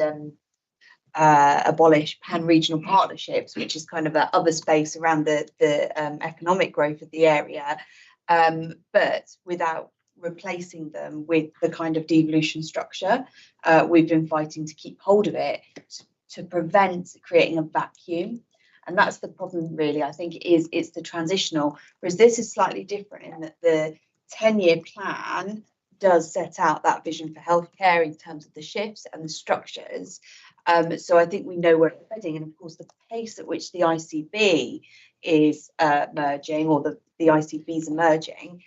abolish pan-regional partnerships, which is kind of that other space around the economic growth of the area, but without replacing them with the kind of devolution structure. We've been fighting to keep hold of it to prevent creating a vacuum. And that's the problem, really, I think, it's the transitional, whereas this is slightly different in that the 10-year plan does set out that vision for healthcare in terms of the shifts and the structures. So I think we know where it's heading. And of course, the pace at which the ICB is merging, or the ICB is emerging,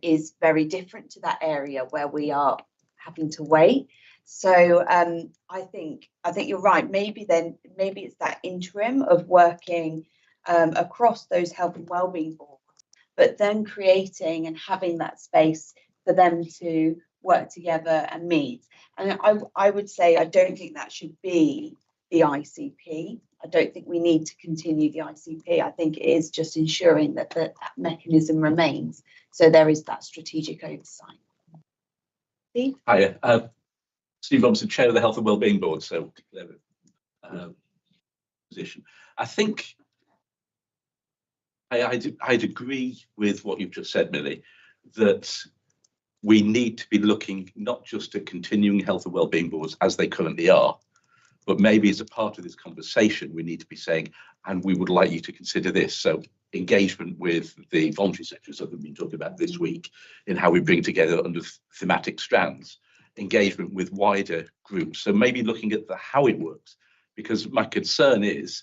is very different to that area where we are having to wait. So I think you're right. Maybe it's that interim of working across those health and wellbeing boards, but then creating and having that space for them to work together and meet. And I would say I don't think that should be the ICP. I don't think we need to continue the ICP. I think it is just ensuring that that mechanism remains. So there is that strategic oversight. Steve? Hiya. Steve Robinson, Chair of the Health and Wellbeing Board, so position. I think I'd agree with what you've just said, Millie, that we need to be looking not just at continuing health and wellbeing boards as they currently are, but maybe as a part of this conversation, we need to be saying, and we would like you to consider this. So engagement with the voluntary sectors that we've been talking about this week in how we bring together under thematic strands, engagement with wider groups. So maybe looking at how it works, because my concern is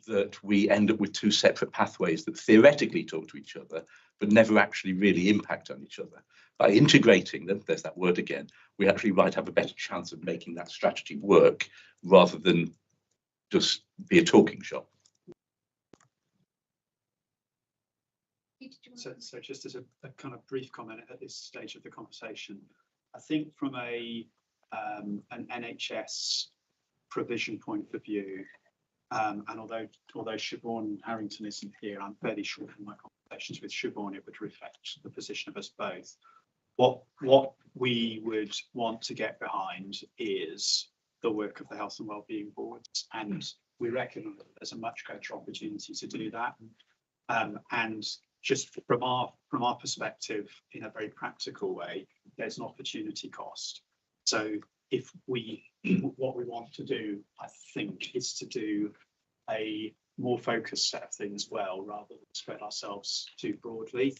that we end up with two separate pathways that theoretically talk to each other, but never actually really impact on each other. By integrating them, there's that word again, we actually might have a better chance of making that strategy work rather than just be a talking shop. So just as a kind of brief comment at this stage of the conversation, I think from an NHS provision point of view, and although Siobhan Harrington isn't here, I'm fairly sure from my conversations with Siobhan it would reflect the position of us both. What we would want to get behind is the work of the Health and Wellbeing Boards, and we recognise that there's a much greater opportunity to do that. And just from our perspective, in a very practical way, there's an opportunity cost. So what we want to do, I think, is to do a more focused set of things well, rather than spread ourselves too broadly.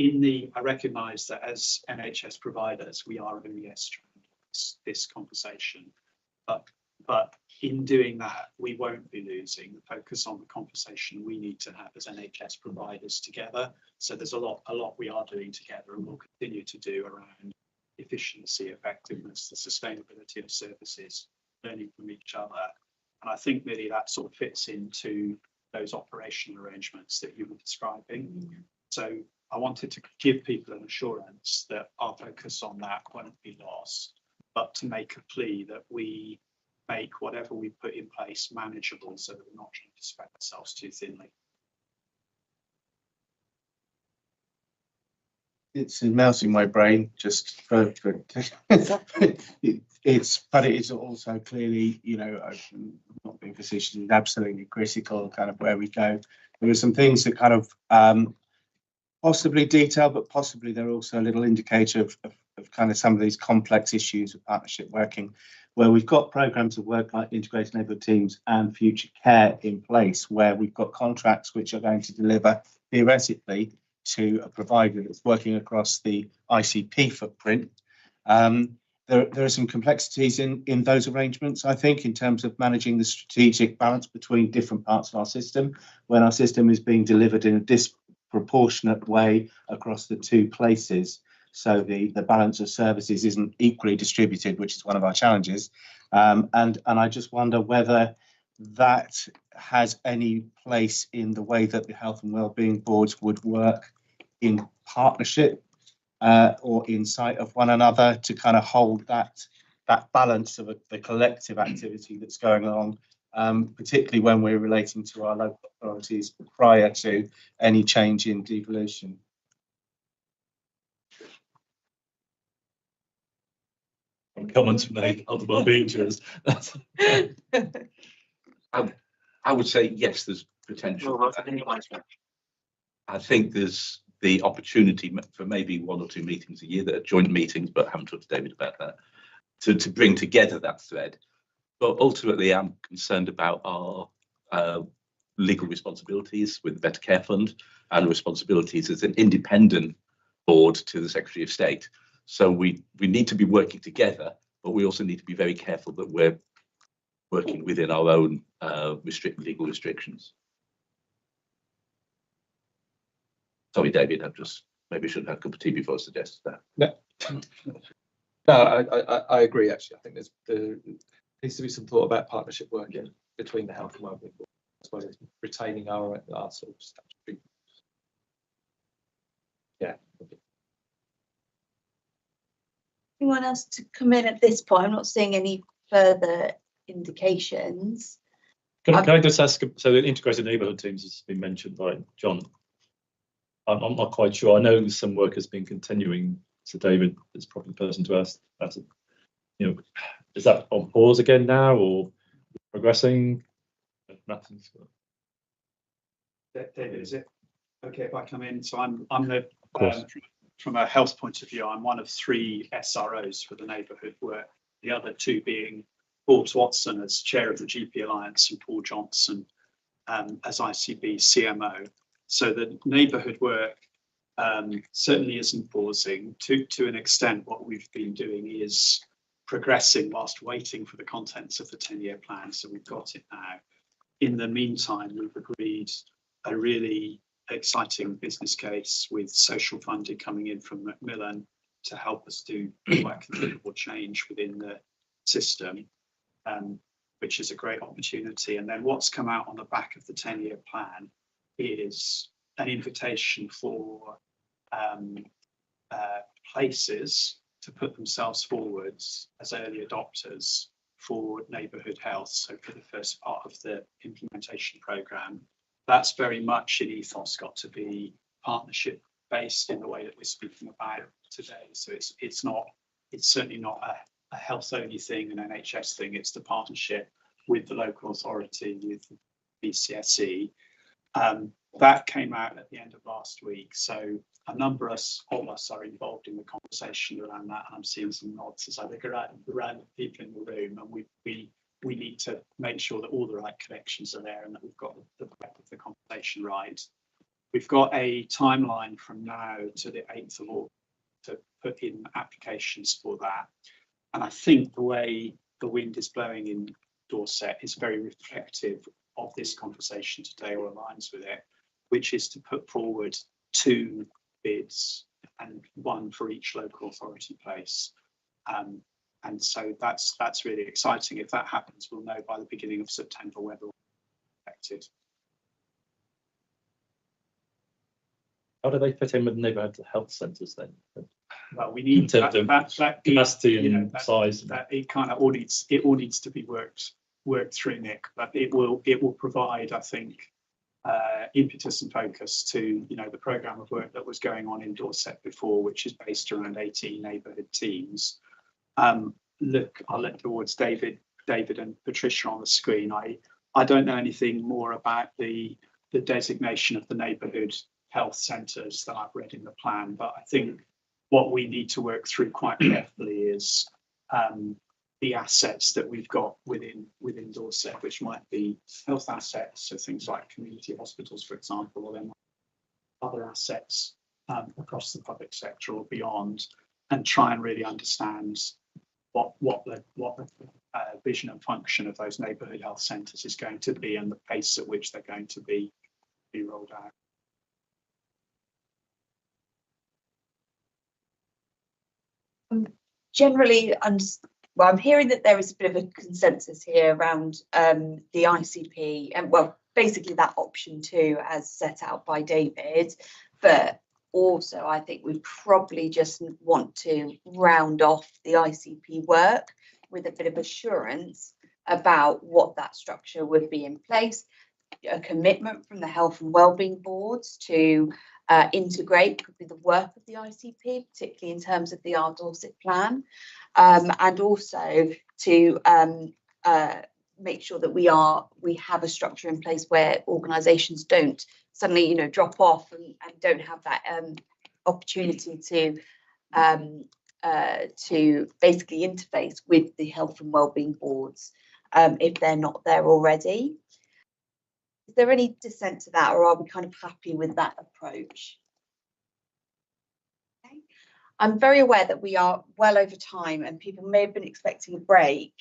I recognise that as NHS providers, we are only a strand of this conversation, but But in doing that, we won't be losing the focus on the conversation we need to have as NHS providers together. So there's a lot we are doing together and will continue to do around efficiency, effectiveness, the sustainability of services, learning from each other. And I think really that sort of fits into those operational arrangements that you were describing. So I wanted to give people an assurance that our focus on that won't be lost, but to make a plea that we make whatever we put in place manageable so that we're not trying to spread ourselves too thinly. It's melting my brain just for but it is also clearly, you know, I'm not being facetious, it's absolutely critical kind of where we go. There were some things that kind of possibly detailed, but possibly they're also a little indicator of kind of some of these complex issues of partnership working, where we've got programs of work like integrated neighbourhood teams and future care in place, where we've got contracts which are going to deliver theoretically to a provider that's working across the ICP footprint. There are some complexities in those arrangements, I think, in terms of managing the strategic balance between different parts of our system, when our system is being delivered in a disproportionate way across the two places. So the balance of services isn't equally distributed, which is one of our challenges. And I just wonder whether that has any place in the way that the health and wellbeing boards would work in partnership or in sight of one another to kind of hold that balance of the collective activity that's going on, particularly when we're relating to our local authorities prior to any change in devolution. Comments from the health and wellbeing jurors. I would say yes, there's potential. I think there's the opportunity for maybe 1 or 2 meetings a year that are joint meetings, but I haven't talked to David about that, to bring together that thread. But ultimately, I'm concerned about our legal responsibilities with the Better Care Fund and responsibilities as an independent board to the Secretary of State. So we need to be working together, but we also need to be very careful that we're working within our own legal restrictions. Sorry, David, maybe I should have had a cup of tea before I suggested that. No, I agree, actually. I think there needs to be some thought about partnership working between the health and wellbeing board, as well as retaining our sort of statutory. Yeah. Anyone else to come in at this point? I'm not seeing any further indications. Can I just ask, so the integrated neighbourhood teams has been mentioned by John. I'm not quite sure. I know some work has been continuing, so David is probably the person to ask. You know, is that on pause again now or progressing? David, is it okay if I come in? So I'm the from a health point of view, I'm one of 3 SROs for the neighbourhood work, the other 2 being Forbes Watson as chair of the GP Alliance and Paul Johnson as ICB CMO. So the neighbourhood work certainly isn't pausing. To an extent, what we've been doing is progressing whilst waiting for the contents of the 10-year plan. So we've got it now. In the meantime, we've agreed a really exciting business case with social funding coming in from Macmillan to help us do quite considerable change within the system, which is a great opportunity. And then what's come out on the back of the 10-year plan is an invitation for places to put themselves forwards as early adopters for neighbourhood health. So for the first part of the implementation programme, that's very much in ethos got to be partnership based in the way that we're speaking about today. So it's certainly not a health only thing, an NHS thing. It's the partnership with the local authority, with BCSE. That came out at the end of last week. So a number of us are involved in the conversation around that. And I'm seeing some nods as I look around the people in the room, and we need to make sure that all the right connections are there and that we've got the breadth of the conversation right. We've got a timeline from now to the 8th of August to put in applications for that. And I think the way the wind is blowing in Dorset is very reflective of this conversation today, or aligns with it, which is to put forward 2 bids and 1 for each local authority place. And so that's really exciting. If that happens, we'll know by the beginning of September whether we're affected. How do they fit in with neighbourhood health centres then? Well, we need in terms of capacity and size. That it kind of all needs to be worked through, Nick. But it will provide, I think, impetus and focus to the programme of work that was going on in Dorset before, which is based around 18 neighbourhood teams. Look, I'll let towards David and Patricia on the screen. I don't know anything more about the designation of the neighbourhood health centres that I've read in the plan, but I think what we need to work through quite carefully is the assets that we've got within Dorset, which might be health assets, so things like community hospitals, for example, or there might be other assets across the public sector or beyond, and try and really understand what the vision and function of those neighbourhood health centres is going to be, and the pace at which they're going to be rolled out. Generally, I'm hearing that there is a bit of a consensus here around the ICP, and basically that option 2 as set out by David, but also I think we probably just want to round off the ICP work with a bit of assurance about what that structure would be in place, a commitment from the health and wellbeing boards to integrate could be the work of the ICP, particularly in terms of the Our Dorset plan, and also to make sure that we have a structure in place where organisations don't suddenly drop off and don't have that opportunity to basically interface with the health and wellbeing boards if they're not there already. Is there any dissent to that, or are we kind of happy with that approach? Okay. I'm very aware that we are well over time and people may have been expecting a break.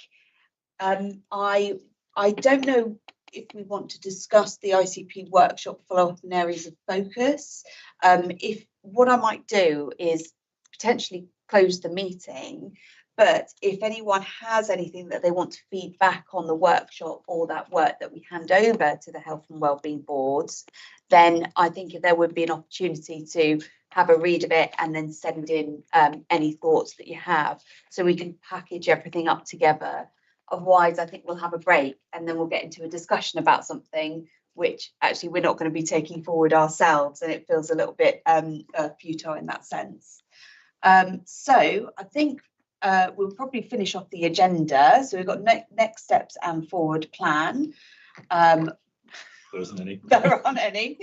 I don't know if we want to discuss the ICP workshop follow-up in areas of focus. If what I might do is potentially close the meeting, but if anyone has anything that they want to feed back on the workshop or that work that we hand over to the health and wellbeing boards, then I think there would be an opportunity to have a read of it and then send in any thoughts that you have, so we can package everything up together. Otherwise, I think we'll have a break and then we'll get into a discussion about something which actually we're not going to be taking forward ourselves, and it feels a little bit futile in that sense. So I think we'll probably finish off the agenda. So we've got next steps and forward plan. There isn't any. There aren't any.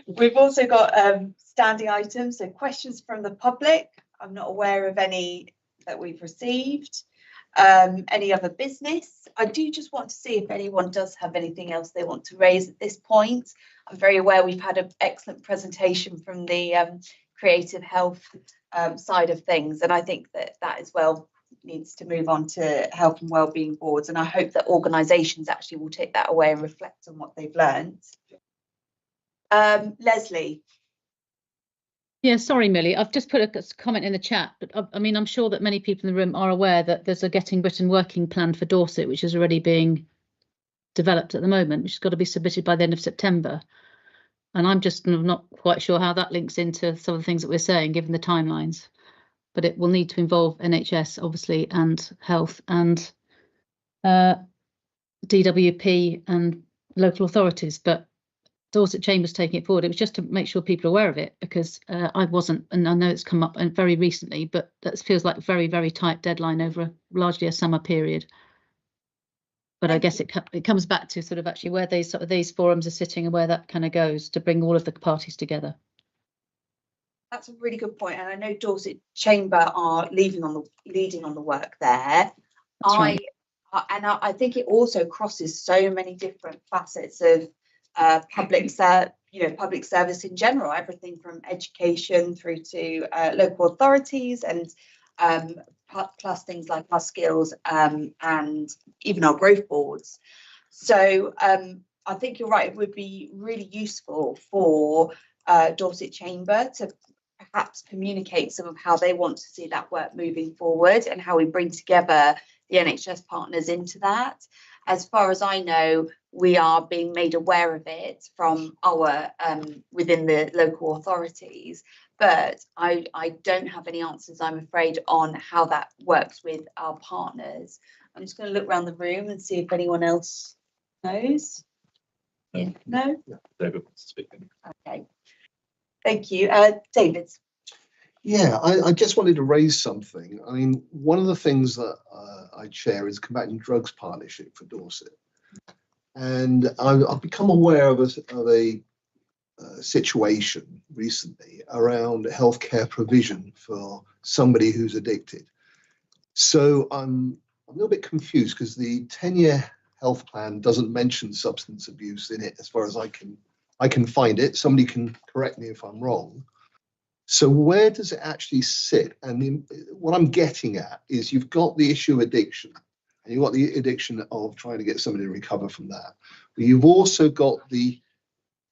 We've also got standing items, so questions from the public. I'm not aware of any that we've received. Any other business? I do just want to see if anyone does have anything else they want to raise at this point. I'm very aware we've had an excellent presentation from the creative health side of things, and I think that as well needs to move on to health and wellbeing boards, and I hope that organisations actually will take that away and reflect on what they've learned. Leslie. Yeah, sorry, Millie. I've just put a comment in the chat, but I mean, I'm sure that many people in the room are aware that there's a Getting Britain Working plan for Dorset, which is already being developed at the moment, which has got to be submitted by the end of September. And I'm just not quite sure how that links into some of the things that we're saying, given the timelines. But it will need to involve NHS, obviously, and health and DWP and local authorities. But Dorset Chamber's taking it forward. It was just to make sure people are aware of it, because I wasn't, and I know it's come up very recently, but that feels like a very, very tight deadline over largely a summer period. But I guess it comes back to sort of actually where these forums are sitting and where that kind of goes to bring all of the parties together. That's a really good point, and I know Dorset Chamber are leading on the work there. I think it also crosses so many different facets of public service in general, everything from education through to local authorities and plus things like our skills and even our growth boards. So I think you're right, it would be really useful for Dorset Chamber to perhaps communicate some of how they want to see that work moving forward and how we bring together the NHS partners into that. As far as I know, we are being made aware of it from our within the local authorities, but I don't have any answers, I'm afraid, on how that works with our partners. I'm just going to look around the room and see if anyone else knows. Yeah. No? David wants to speak. Okay. Thank you. David. Yeah, I just wanted to raise something. I mean, one of the things that I chair is Combating Drugs Partnership for Dorset. And I've become aware of a situation recently around healthcare provision for somebody who's addicted. So I'm a little bit confused because the 10-year health plan doesn't mention substance abuse in it as far as I can find it. Somebody can correct me if I'm wrong. So where does it actually sit? And what I'm getting at is you've got the issue of addiction, and you've got the addiction of trying to get somebody to recover from that. But you've also got the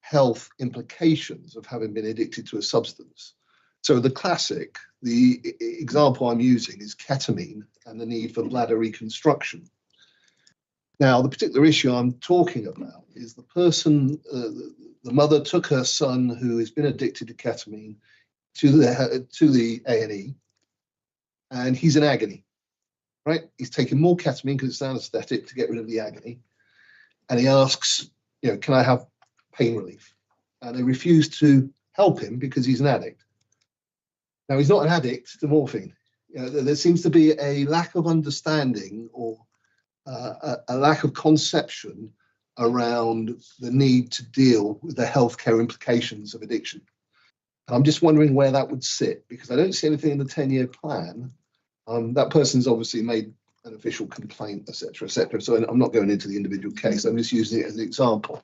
health implications of having been addicted to a substance. So the example I'm using is ketamine and the need for bladder reconstruction. Now, the particular issue I'm talking about is the person, the mother took her son who has been addicted to ketamine to the A&E, and he's in agony, right? He's taking more ketamine because it's an anesthetic to get rid of the agony. And he asks, can I have pain relief? And they refuse to help him because he's an addict. Now, he's not an addict to morphine. There seems to be a lack of understanding or a lack of conception around the need to deal with the healthcare implications of addiction. And I'm just wondering where that would sit, because I don't see anything in the 10-year plan. That person's obviously made an official complaint, et cetera, et cetera. So I'm not going into the individual case. I'm just using it as an example.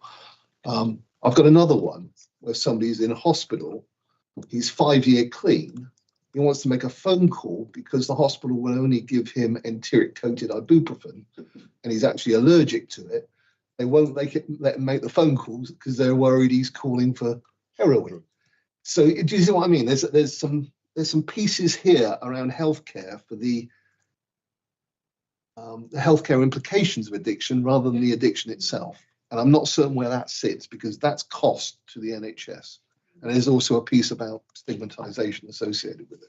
I've got another one where somebody's in a hospital. He's 5-year clean. He wants to make a phone call because the hospital will only give him enteric-coated ibuprofen, and he's actually allergic to it. They won't let him make the phone calls because they're worried he's calling for heroin. So do you see what I mean? There's some pieces here around healthcare for the healthcare implications of addiction rather than the addiction itself. And I'm not certain where that sits because that's cost to the NHS. And there's also a piece about stigmatisation associated with it.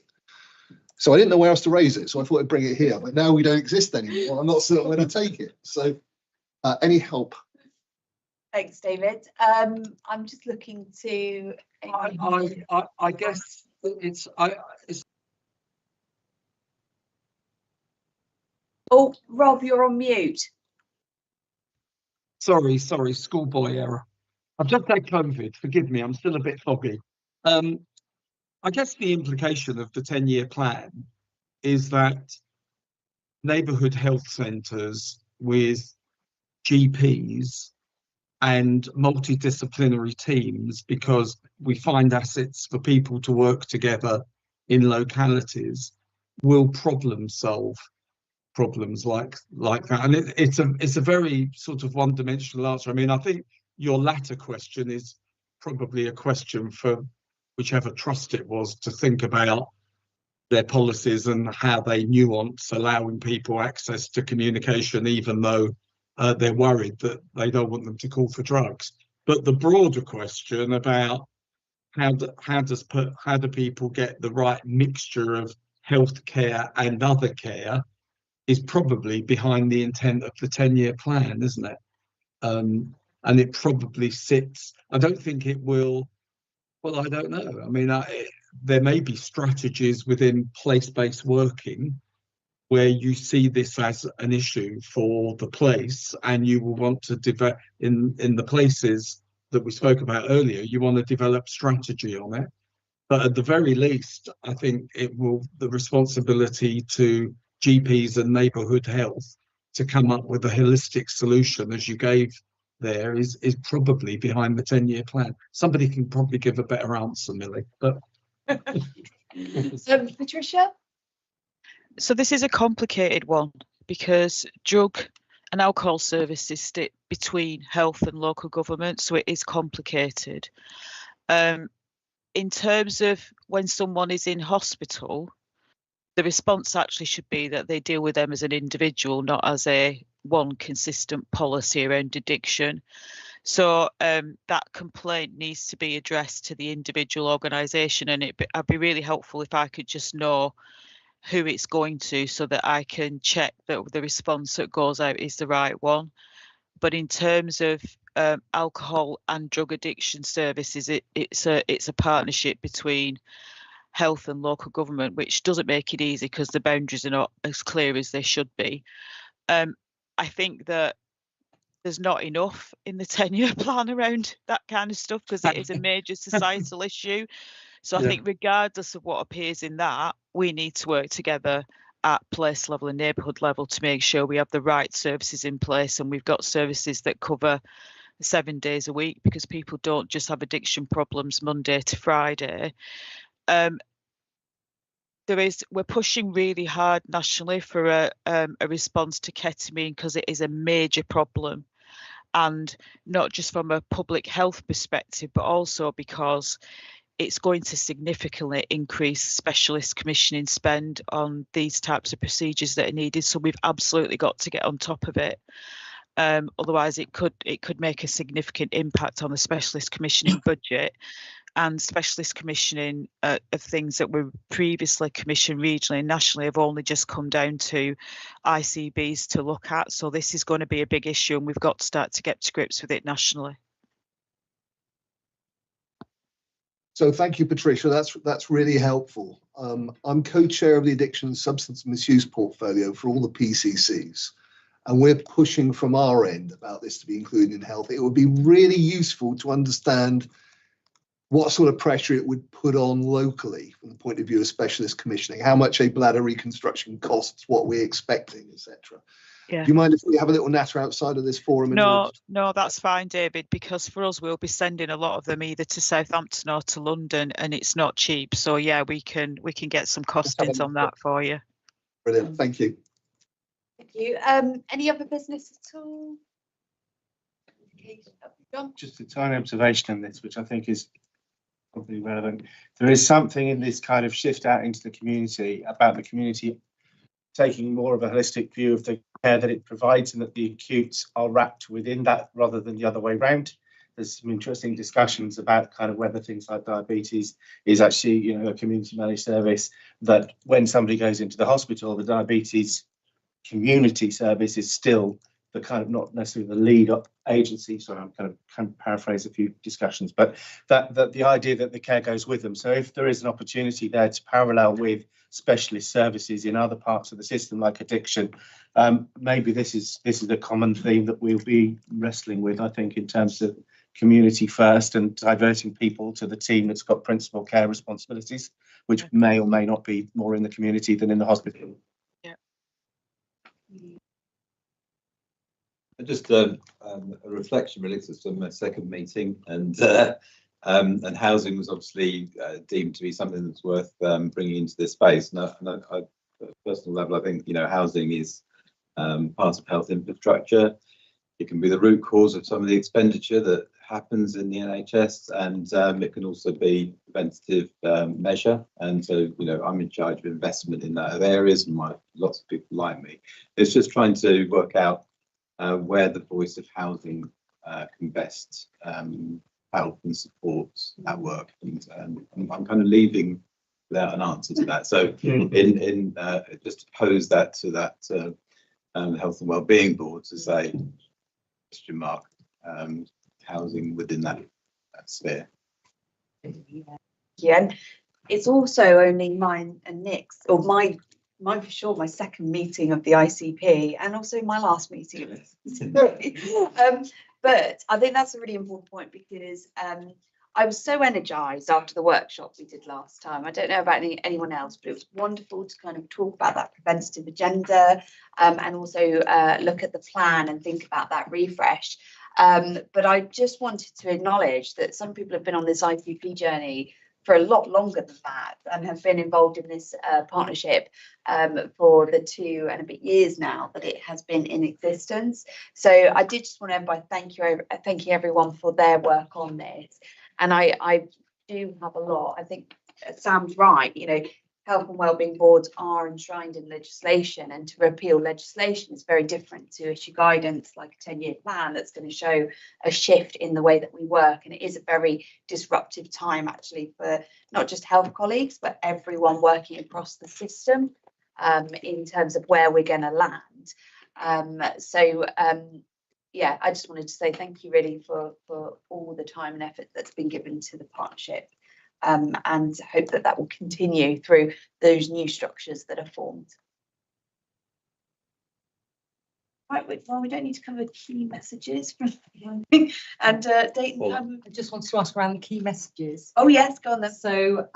So I didn't know where else to raise it, so I thought I'd bring it here. But now we don't exist anymore. I'm not certain where to take it. So any help? Thanks, David. I'm just looking to. I guess it's. Oh, Rob, you're on mute. Sorry, schoolboy error. I've just had COVID, forgive me, I'm still a bit foggy. I guess the implication of the 10-year plan is that neighbourhood health centres with GPs and multidisciplinary teams, because we find assets for people to work together in localities, will problem solve problems like that. And it's a very sort of one-dimensional answer. I mean, I think your latter question is probably a question for whichever trust it was to think about their policies and how they nuance allowing people access to communication, even though they're worried that they don't want them to call for drugs. But the broader question about how do people get the right mixture of healthcare and other care is probably behind the intent of the 10-year plan, isn't it? And it probably sits, I don't think it will, well, I don't know. I mean, there may be strategies within place-based working where you see this as an issue for the place, and you will want to develop, in the places that we spoke about earlier, you want to develop strategy on it. But at the very least, I think the responsibility to GPs and neighbourhood health to come up with a holistic solution, as you gave there, is probably behind the 10-year plan. Somebody can probably give a better answer, Millie. But Patricia? So this is a complicated one because drug and alcohol services sit between health and local government, so it is complicated. In terms of when someone is in hospital, the response actually should be that they deal with them as an individual, not as a one consistent policy around addiction. So that complaint needs to be addressed to the individual organisation, and I'd be really helpful if I could just know who it's going to so that I can check that the response that goes out is the right one. But in terms of alcohol and drug addiction services, it's a partnership between health and local government, which doesn't make it easy because the boundaries are not as clear as they should be. I think that there's not enough in the 10-year plan around that kind of stuff because it is a major societal issue. So I think regardless of what appears in that, we need to work together at place level and neighbourhood level to make sure we have the right services in place, and we've got services that cover 7 days a week, because people don't just have addiction problems Monday to Friday. We're pushing really hard nationally for a response to ketamine because it is a major problem, and not just from a public health perspective, but also because it's going to significantly increase specialist commissioning spend on these types of procedures that are needed. So we've absolutely got to get on top of it. Otherwise, it could make a significant impact on the specialist commissioning budget, and specialist commissioning of things that were previously commissioned regionally and nationally have only just come down to ICBs to look at. So this is going to be a big issue, and we've got to start to get to grips with it nationally. So thank you, Patricia. That's really helpful. I'm co-chair of the Addiction and Substance Misuse Portfolio for all the PCCs, and we're pushing from our end about this to be included in health. It would be really useful to understand what sort of pressure it would put on locally from the point of view of specialist commissioning, how much a bladder reconstruction costs, what we're expecting, etc. Yeah. Do you mind if we have a little natter outside of this forum? No, that's fine, David, because for us, we'll be sending a lot of them either to Southampton or to London, and it's not cheap. So yeah, we can get some costings on that for you. Brilliant, thank you. Thank you. Any other business at all? John? Just a tiny observation on this, which I think is probably relevant. There is something in this kind of shift out into the community about the community taking more of a holistic view of the care that it provides, and that the acutes are wrapped within that rather than the other way round. There's some interesting discussions about kind of whether things like diabetes is actually, you know, a community managed service, that when somebody goes into the hospital, the diabetes community service is still the kind of, not necessarily the lead up agency. So I'm kind of paraphrase a few discussions, but that the idea that the care goes with them. So if there is an opportunity there to parallel with specialist services in other parts of the system like addiction, maybe this is a common theme that we'll be wrestling with, I think, in terms of community first and diverting people to the team that's got principal care responsibilities, which may or may not be more in the community than in the hospital. Yeah. Just a reflection really, because it's my second meeting, and housing was obviously deemed to be something that's worth bringing into this space. And at a personal level, I think, you know, housing is part of health infrastructure. It can be the root cause of some of the expenditure that happens in the NHS, and it can also be a preventative measure. And so, you know, I'm in charge of investment in that areas, and lots of people like me. It's just trying to work out where the voice of housing can best help and support that work. And I'm kind of leaving without an answer to that. So in just to pose that to that Health and Wellbeing Board to say, question mark, housing within that sphere. Yeah, and it's also only mine and Nick's, or mine for sure, my second meeting of the ICP, and also my last meeting of the but I think that's a really important point, because I was so energized after the workshop we did last time. I don't know about anyone else, but it was wonderful to kind of talk about that preventative agenda, and also look at the plan and think about that refresh. But I just wanted to acknowledge that some people have been on this ICP journey for a lot longer than that and have been involved in this partnership for the 2 and a bit years now that it has been in existence. So I did just want to end by thanking everyone for their work on this. And I do have a lot. I think Sam's right, you know, health and wellbeing boards are enshrined in legislation, and to repeal legislation is very different to issue guidance like a 10-year plan that's going to show a shift in the way that we work. And it is a very disruptive time actually for not just health colleagues, but everyone working across the system in terms of where we're going to land. Yeah, I just wanted to say thank you really for all the time and effort that's been given to the partnership. And hope that will continue through those new structures that are formed. Right, well, we don't need to cover key messages from and Dayton. I just wanted to ask around the key messages. Oh yes, go on then. So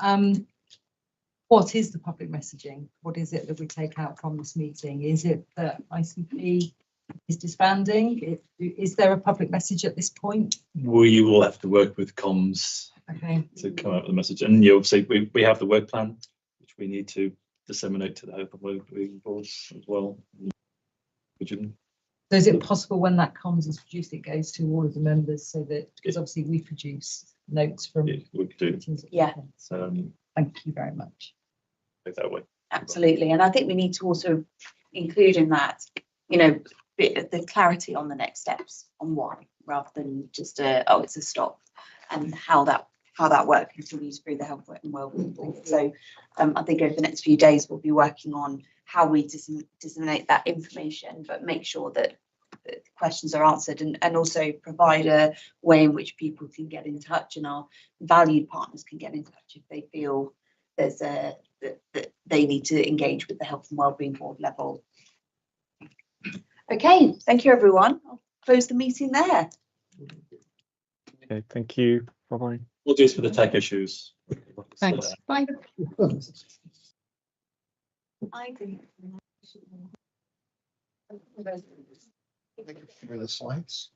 what is the public messaging? What is it that we take out from this meeting? Is it that ICP is disbanding? Is there a public message at this point? We will have to work with comms to come out with a message, and obviously we have the work plan which we need to disseminate to the health and wellbeing boards as well. So is it possible when that comms is produced, it goes to all of the members, so that, because obviously we produce notes from we do. Yeah. So thank you very much. That way. Absolutely, and I think we need to also include in that, you know, the clarity on the next steps on why, rather than just it's a stop, and how that work continues through the health and wellbeing board. So I think over the next few days we'll be working on how we disseminate that information, but make sure that the questions are answered, and also provide a way in which people can get in touch, and our valued partners can get in touch if they feel there's that they need to engage with the health and wellbeing board level. Okay, thank you everyone. I'll close the meeting there. Okay, thank you. Bye-bye. We'll do this for the tech issues. Thanks. Bye. I think. The slides.